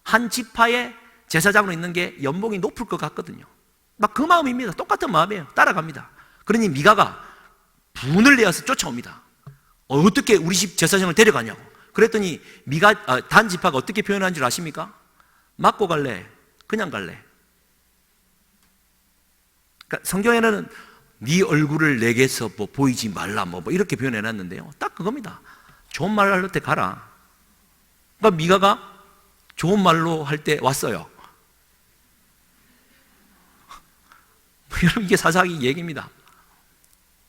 한 지파의 제사장으로 있는 게 연봉이 높을 것 같거든요. 막 그 마음입니다. 똑같은 마음이에요. 따라갑니다. 그러니 미가가 분을 내어서 쫓아옵니다. 어떻게 우리 집 제사장을 데려가냐고. 그랬더니 단 지파가 어떻게 표현한 줄 아십니까? 맞고 갈래? 그냥 갈래? 그러니까 성경에는 네 얼굴을 내게서 보이지 말라 이렇게 표현해놨는데요. 딱 그겁니다. 좋은 말로 할 때 가라. 그러니까 미가가 좋은 말로 할 때 왔어요. 여러분, 이게 사사기 얘기입니다.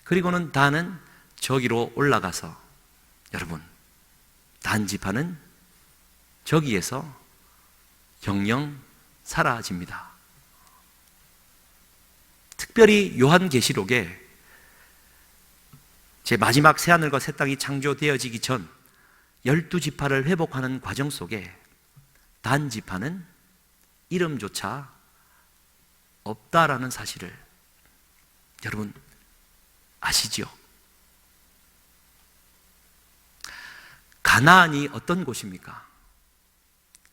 그리고는 단은 저기로 올라가서, 여러분, 단 지파는 저기에서 영영 사라집니다. 특별히 요한계시록에 제 마지막 새하늘과 새 땅이 창조되어지기 전 12지파를 회복하는 과정 속에 단 지파는 이름조차 없다라는 사실을 여러분 아시지요? 가나안이 어떤 곳입니까?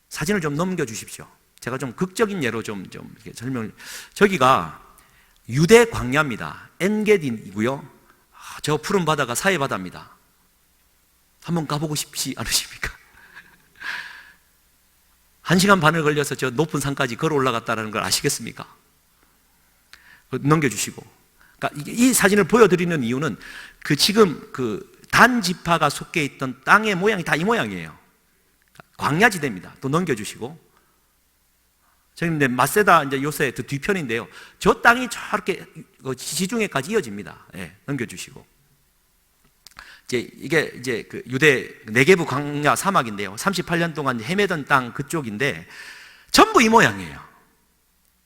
사진을 좀 넘겨주십시오. 제가 좀 극적인 예로 좀 이렇게 설명을. 저기가 유대 광야입니다. 엔게디이고요. 저 푸른 바다가 사해 바다입니다. 한번 가보고 싶지 않으십니까? 1시간 반을 걸려서 저 높은 산까지 걸어 올라갔다는 걸 아시겠습니까? 넘겨주시고. 그러니까 이 사진을 보여드리는 이유는 지금 단 지파가 속해 있던 땅의 모양이 다 이 모양이에요. 광야지대입니다. 또 넘겨주시고. 저기 이제 마세다 이제 요새 그 뒤편인데요. 저 땅이 저렇게 지중해까지 이어집니다. 예, 넘겨주시고. 이게 이제 그 유대 네게부 광야 사막인데요. 38년 동안 헤매던 땅 그쪽인데 전부 이 모양이에요.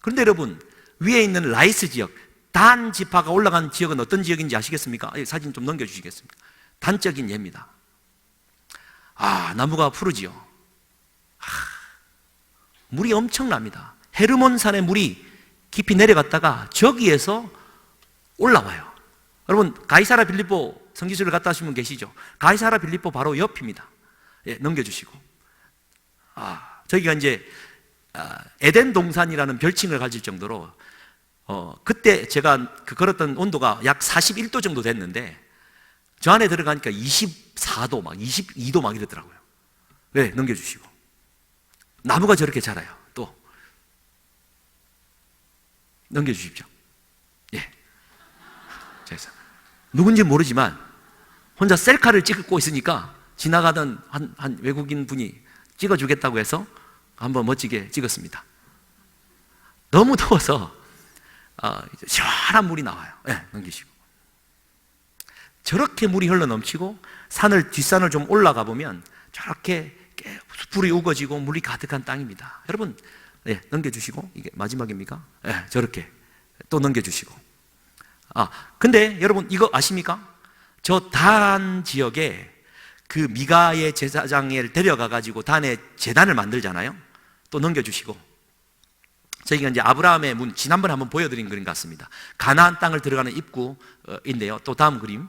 그런데 여러분, 위에 있는 라이스 지역, 단 지파가 올라간 지역은 어떤 지역인지 아시겠습니까? 사진 좀 넘겨주시겠습니까? 단적인 예입니다. 나무가 푸르지요. 물이 엄청납니다. 헤르몬산의 물이 깊이 내려갔다가 저기에서 올라와요. 여러분, 가이사라 빌립보 성지순례 갔다 하신 분 계시죠? 가이사라 빌립보 바로 옆입니다. 예, 넘겨주시고. 저기가 이제 에덴 동산이라는 별칭을 가질 정도로 그때 제가 걸었던 온도가 약 41도 정도 됐는데 저 안에 들어가니까 24도 막 22도 막 이러더라고요. 네, 넘겨주시고. 나무가 저렇게 자라요. 또 넘겨주십시오. 예. 그래서 누군지 모르지만 혼자 셀카를 찍고 있으니까 지나가던 한 외국인 분이 찍어주겠다고 해서 한번 멋지게 찍었습니다. 너무 더워서 시원한 물이 나와요. 네, 넘기시고. 저렇게 물이 흘러 넘치고 뒷산을 좀 올라가 보면 저렇게 숯불이 우거지고 물이 가득한 땅입니다. 여러분, 네, 넘겨주시고. 이게 마지막입니까? 네, 저렇게 또 넘겨주시고. 근데 여러분 이거 아십니까? 저 단 지역에 그 미가의 제사장을 데려가가지고 단에 제단을 만들잖아요. 또 넘겨주시고. 저희가 이제 아브라함의 문, 지난번에 한번 보여드린 그림 같습니다. 가나안 땅을 들어가는 입구인데요. 또 다음 그림.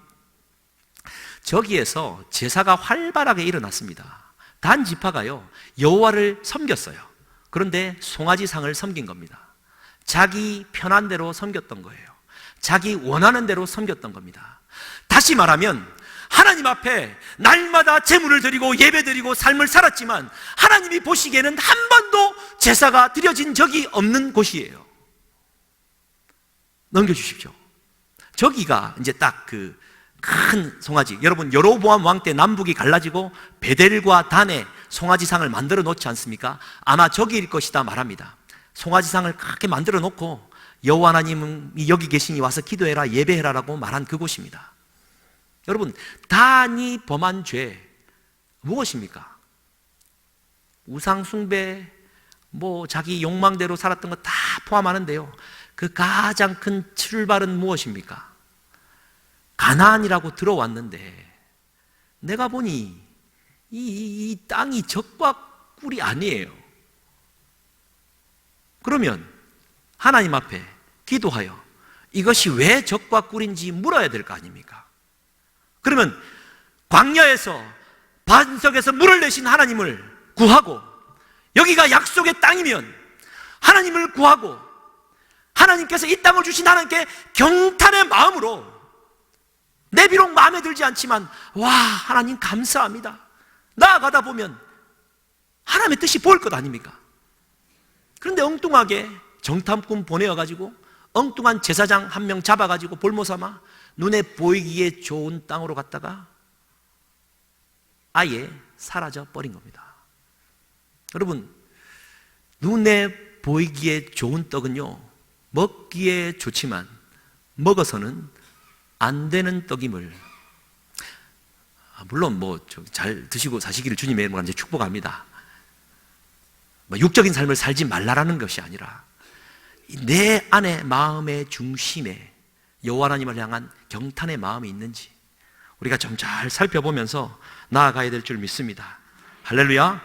저기에서 제사가 활발하게 일어났습니다. 단 지파가요, 여호와를 섬겼어요. 그런데 송아지상을 섬긴 겁니다. 자기 편한 대로 섬겼던 거예요. 자기 원하는 대로 섬겼던 겁니다. 다시 말하면 하나님 앞에 날마다 제물을 드리고 예배 드리고 삶을 살았지만 하나님이 보시기에는 한 번도 제사가 드려진 적이 없는 곳이에요. 넘겨주십시오. 저기가 이제 딱 그 큰 송아지, 여러분 여로보암 왕 때 남북이 갈라지고 베델과 단에 송아지상을 만들어 놓지 않습니까? 아마 저기일 것이다 말합니다. 송아지상을 그렇게 만들어 놓고 여호와 하나님이 여기 계시니 와서 기도해라 예배해라라고 말한 그곳입니다. 여러분, 단이 범한 죄 무엇입니까? 우상 숭배, 자기 욕망대로 살았던 거 다 포함하는데요, 그 가장 큰 출발은 무엇입니까? 가나안이라고 들어왔는데 내가 보니 이 땅이 적과 꿀이 아니에요. 그러면 하나님 앞에 기도하여 이것이 왜 적과 꿀인지 물어야 될 거 아닙니까? 그러면 광야에서 반석에서 물을 내신 하나님을 구하고, 여기가 약속의 땅이면 하나님을 구하고 하나님께서 이 땅을 주신 하나님께 경탄의 마음으로, 내 비록 마음에 들지 않지만 와 하나님 감사합니다, 나아가다 보면 하나님의 뜻이 보일 것 아닙니까? 그런데 엉뚱하게 정탐꾼 보내어가지고 엉뚱한 제사장 한 명 잡아가지고 볼모삼아 눈에 보이기에 좋은 땅으로 갔다가 아예 사라져 버린 겁니다. 여러분, 눈에 보이기에 좋은 떡은요, 먹기에 좋지만 먹어서는 안 되는 떡임을, 물론 잘 드시고 사시기를 주님의 이름으로 이제 축복합니다. 육적인 삶을 살지 말라라는 것이 아니라 내 안에 마음의 중심에 여호와 하나님을 향한 경탄의 마음이 있는지 우리가 좀 잘 살펴보면서 나아가야 될 줄 믿습니다. 할렐루야.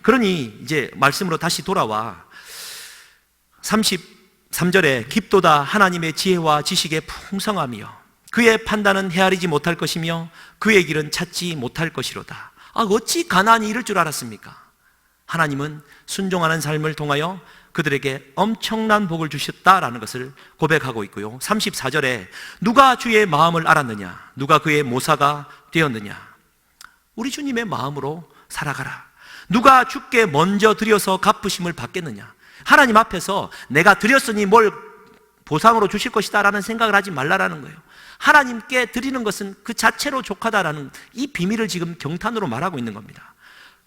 그러니 이제 말씀으로 다시 돌아와 33절에 깊도다 하나님의 지혜와 지식의 풍성함이요 그의 판단은 헤아리지 못할 것이며 그의 길은 찾지 못할 것이로다. 어찌 가나안이 이럴 줄 알았습니까? 하나님은 순종하는 삶을 통하여 그들에게 엄청난 복을 주셨다라는 것을 고백하고 있고요, 34절에 누가 주의 마음을 알았느냐, 누가 그의 모사가 되었느냐. 우리 주님의 마음으로 살아가라. 누가 주께 먼저 드려서 갚으심을 받겠느냐. 하나님 앞에서 내가 드렸으니 뭘 보상으로 주실 것이다 라는 생각을 하지 말라라는 거예요. 하나님께 드리는 것은 그 자체로 족하다라는 이 비밀을 지금 경탄으로 말하고 있는 겁니다.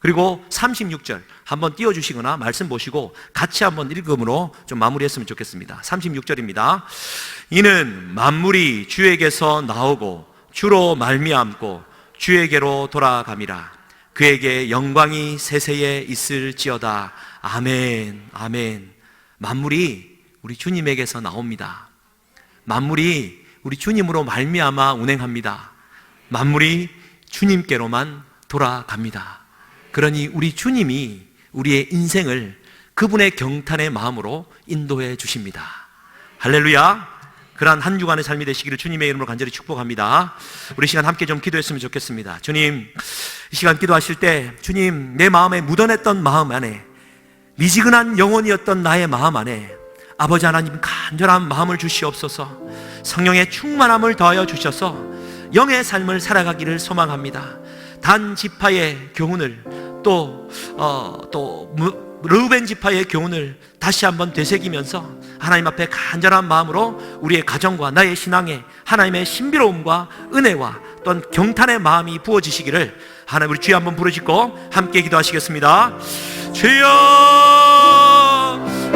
그리고 36절 한번 띄워주시거나 말씀 보시고 같이 한번 읽음으로 좀 마무리했으면 좋겠습니다. 36절입니다. 이는 만물이 주에게서 나오고 주로 말미암고 주에게로 돌아감이라. 그에게 영광이 세세에 있을지어다. 아멘. 아멘. 만물이 우리 주님에게서 나옵니다. 만물이 우리 주님으로 말미암아 운행합니다. 만물이 주님께로만 돌아갑니다. 그러니 우리 주님이 우리의 인생을 그분의 경탄의 마음으로 인도해 주십니다. 할렐루야. 그러한 한 주간의 삶이 되시기를 주님의 이름으로 간절히 축복합니다. 우리 시간 함께 좀 기도했으면 좋겠습니다. 주님, 이 시간 기도하실 때 주님, 내 마음에 묻어냈던 마음 안에, 미지근한 영혼이었던 나의 마음 안에 아버지 하나님 간절한 마음을 주시옵소서. 성령의 충만함을 더하여 주셔서 영의 삶을 살아가기를 소망합니다. 단 지파의 교훈을 또 르우벤 지파의 교훈을 다시 한번 되새기면서 하나님 앞에 간절한 마음으로 우리의 가정과 나의 신앙에 하나님의 신비로움과 은혜와 또한 경탄의 마음이 부어지시기를 하나님, 우리 주여 한번 부르짖고 함께 기도하시겠습니다. 주여,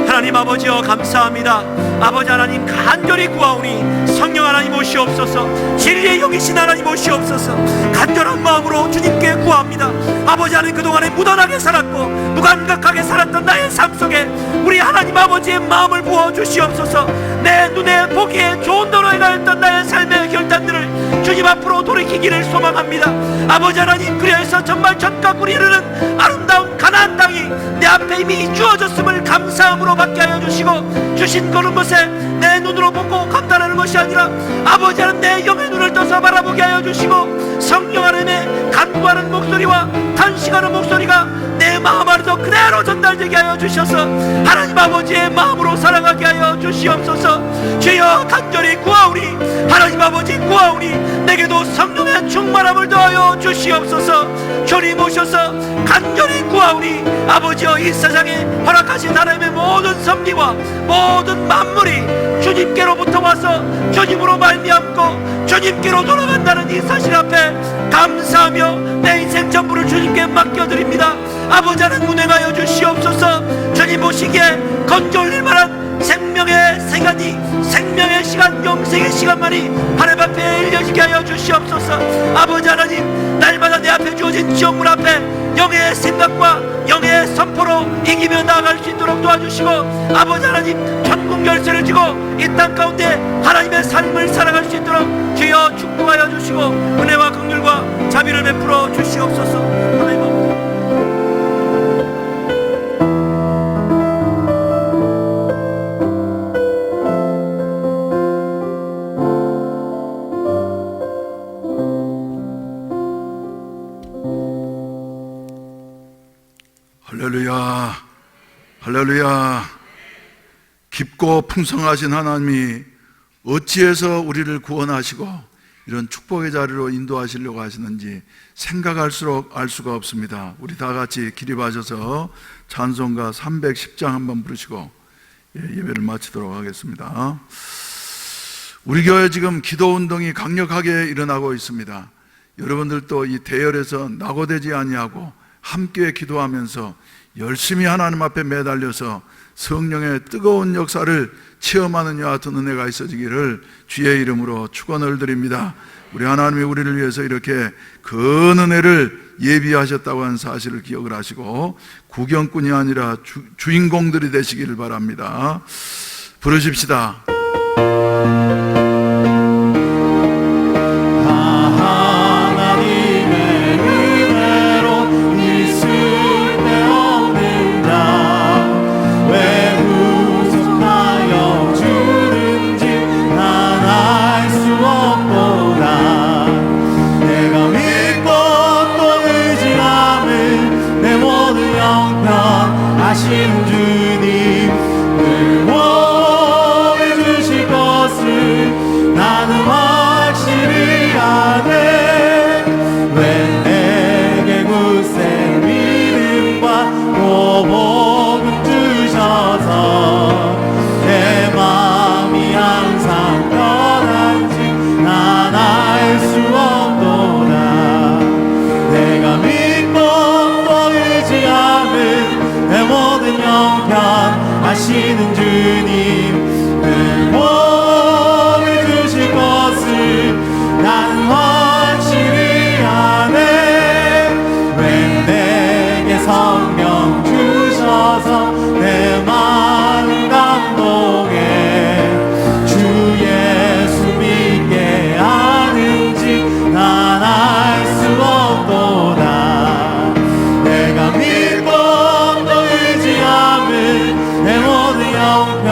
하나님 아버지여 감사합니다. 아버지 하나님 간절히 구하오니 성령 하나님 오시옵소서. 진리의 영이신 하나님 오시옵소서. 간절한 마음으로 주님께 구합니다. 아버지 하나님, 그동안에 무던하게 살았고 무감각하게 살았던 나의 삶 속에 우리 하나님 아버지의 마음을 부어 주시옵소서. 내 눈에 보기에 좋은 도로 행하였던 나의 삶의 결단들을 주님 앞으로 돌이키기를 소망합니다. 아버지 하나님, 그래서 정말 젖과 꿀이 흐르는 아름다운 가나안 땅이 내 앞에 이미 주어졌음을 감사함으로 받게 하여 주시고, 주신 그런 것에 내 눈으로 보고 감탄하는 것이 아니라 아버지 하나님 내 영의 눈을 떠서 바라보게 하여 주시고, 성령 하나님의 간구하는 목소리와 탄식하는 목소리가 내 마음 안에서 그대로 전달되게 하여 주셔서 하나님 아버지의 마음으로 살아가게 하여 주시옵소서. 주여 간절히 구하오니 하나님 아버지 구하오니 내게도 성령의 충만함을 더하여 주시옵소서. 주님 오셔서 간절히 구하오니 아버지여, 이 세상에 허락하신 하나님의 모든 섭리와 모든 만물이 주님께로부터 와서 주님으로 말미암고 주님께로 돌아간다는 이 사실 앞에 감사하며 내 인생 전부를 주님께 맡겨드립니다. 아버지 하나님 운행하여 주시옵소서. 주님 보시기에 건져올릴 만한 생명의 시간이, 생명의 시간, 영생의 시간만이 하나님 앞에 일려지게 하여 주시옵소서. 아버지 하나님, 날마다 내 앞에 주어진 지옥문 앞에 영의 생각과 영의 선포로 이기며 나아갈 수 있도록 도와주시고, 아버지 하나님 천국 열쇠를 쥐고 이 땅 가운데 하나님의 삶을 살아갈 수 있도록 주여 축복하여 주시고 은혜와 긍휼과 자비를 베풀어 주시옵소서. 하나님 아버지, 할렐루야, 할렐루야. 깊고 풍성하신 하나님이 어찌해서 우리를 구원하시고 이런 축복의 자리로 인도하시려고 하시는지 생각할수록 알 수가 없습니다. 우리 다 같이 기립하셔서 찬송가 310장 한번 부르시고 예배를 마치도록 하겠습니다. 우리 교회 지금 기도운동이 강력하게 일어나고 있습니다. 여러분들도 이 대열에서 낙오되지 아니하고 함께 기도하면서 열심히 하나님 앞에 매달려서 성령의 뜨거운 역사를 체험하는 이와 같은 은혜가 있어지기를 주의 이름으로 축원을 드립니다. 우리 하나님이 우리를 위해서 이렇게 큰 은혜를 예비하셨다고 하는 사실을 기억을 하시고 구경꾼이 아니라 주인공들이 되시기를 바랍니다. 부르십시다. 하신 주님 늘 원해 하시는 주님 늘 보여주실 것을 나는 확실히 아네. 왜 내게 성령 주셔서 내 마음 감동해 주 예수 믿게 하는지 난 알 수 없도다. 내가 믿고 또 의지함은 내 모든 형편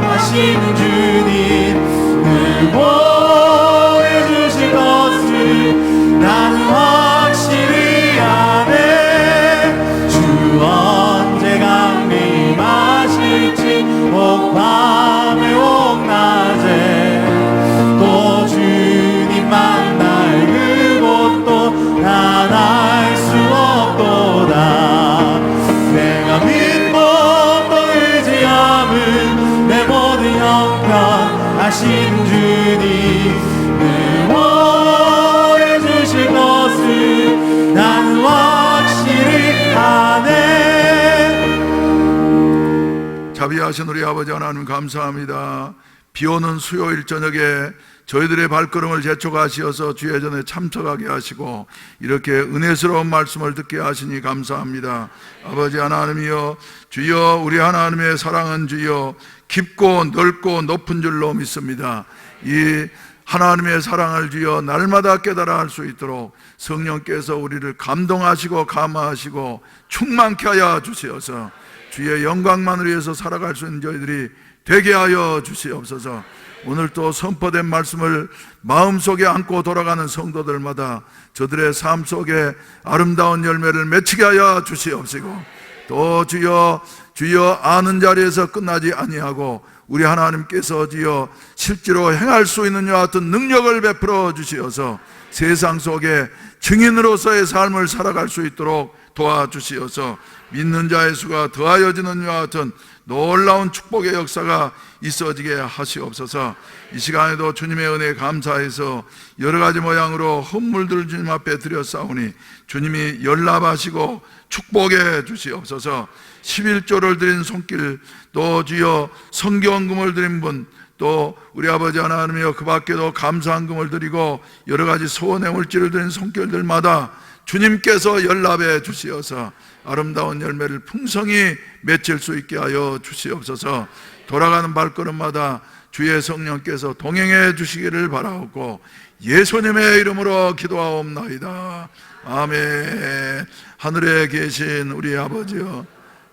하시는 주님 늘 보여주실 것을 나는 확실히 아네. 주 언제 강림하실지 옥 밤에 옥 낮에 또 주님 만날 그곳도 난 알 수 없도다. 내가 믿고 또 의지함은 내 모든 형편 하신 주님 늘 보여주실 것을 나는 확실히 아네. 자비하신 우리 아버지 하나님 감사합니다. 비오는 수요일 저녁에 저희들의 발걸음을 재촉하시어서 주의 전에 참석하게 하시고 이렇게 은혜스러운 말씀을 듣게 하시니 감사합니다. 아버지 하나님이여, 주여 우리 하나님의 사랑은 주여 깊고 넓고 높은 줄로 믿습니다. 이 하나님의 사랑을 주여 날마다 깨달아 할 수 있도록 성령께서 우리를 감동하시고 감화하시고 충만케 하여 주시어서 주의 영광만을 위해서 살아갈 수 있는 저희들이 되게 하여 주시옵소서. 오늘 또 선포된 말씀을 마음속에 안고 돌아가는 성도들마다 저들의 삶 속에 아름다운 열매를 맺히게 하여 주시옵시고, 또 주여 아는 자리에서 끝나지 아니하고 우리 하나님께서 주여 실제로 행할 수 있는 이와 같은 능력을 베풀어 주시어서 세상 속에 증인으로서의 삶을 살아갈 수 있도록 도와주시어서 믿는 자의 수가 더하여지는 이와 같은 놀라운 축복의 역사가 있어지게 하시옵소서. 이 시간에도 주님의 은혜에 감사해서 여러 가지 모양으로 헌물들을 주님 앞에 드렸사오니 주님이 연락하시고 축복해 주시옵소서. 11조를 드린 손길, 또 주여 성경금을 드린 분, 또 우리 아버지 하나님이여 그 밖에도 감사한금을 드리고 여러 가지 소원의 물질을 드린 손길들마다 주님께서 연락해 주시어서 아름다운 열매를 풍성히 맺힐 수 있게 하여 주시옵소서. 돌아가는 발걸음마다 주의 성령께서 동행해 주시기를 바라옵고 예수님의 이름으로 기도하옵나이다. 아멘. 하늘에 계신 우리 아버지여,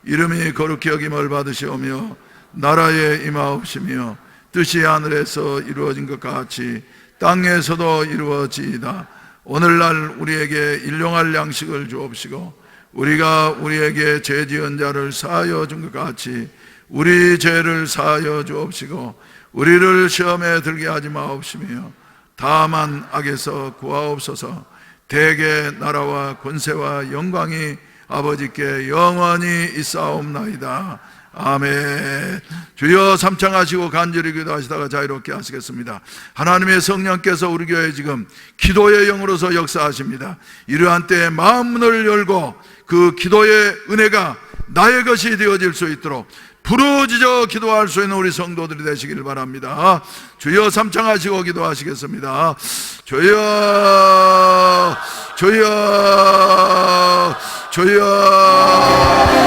이름이 거룩히 여김을 받으시오며 나라에 임하옵시며 뜻이 하늘에서 이루어진 것 같이 땅에서도 이루어지이다. 오늘날 우리에게 일용할 양식을 주옵시고 우리가 우리에게 죄 지은 자를 사하여 준 것 같이 우리 죄를 사하여 주옵시고 우리를 시험에 들게 하지 마옵시며 다만 악에서 구하옵소서. 대개 나라와 권세와 영광이 아버지께 영원히 있사옵나이다. 아멘. 주여 삼창하시고 간절히 기도하시다가 자유롭게 하시겠습니다. 하나님의 성령께서 우리 교회에 지금 기도의 영으로서 역사하십니다. 이러한 때에 마음문을 열고 그 기도의 은혜가 나의 것이 되어질 수 있도록 부르짖어 기도할 수 있는 우리 성도들이 되시길 바랍니다. 주여 삼창하시고 기도하시겠습니다. 주여 주여 주여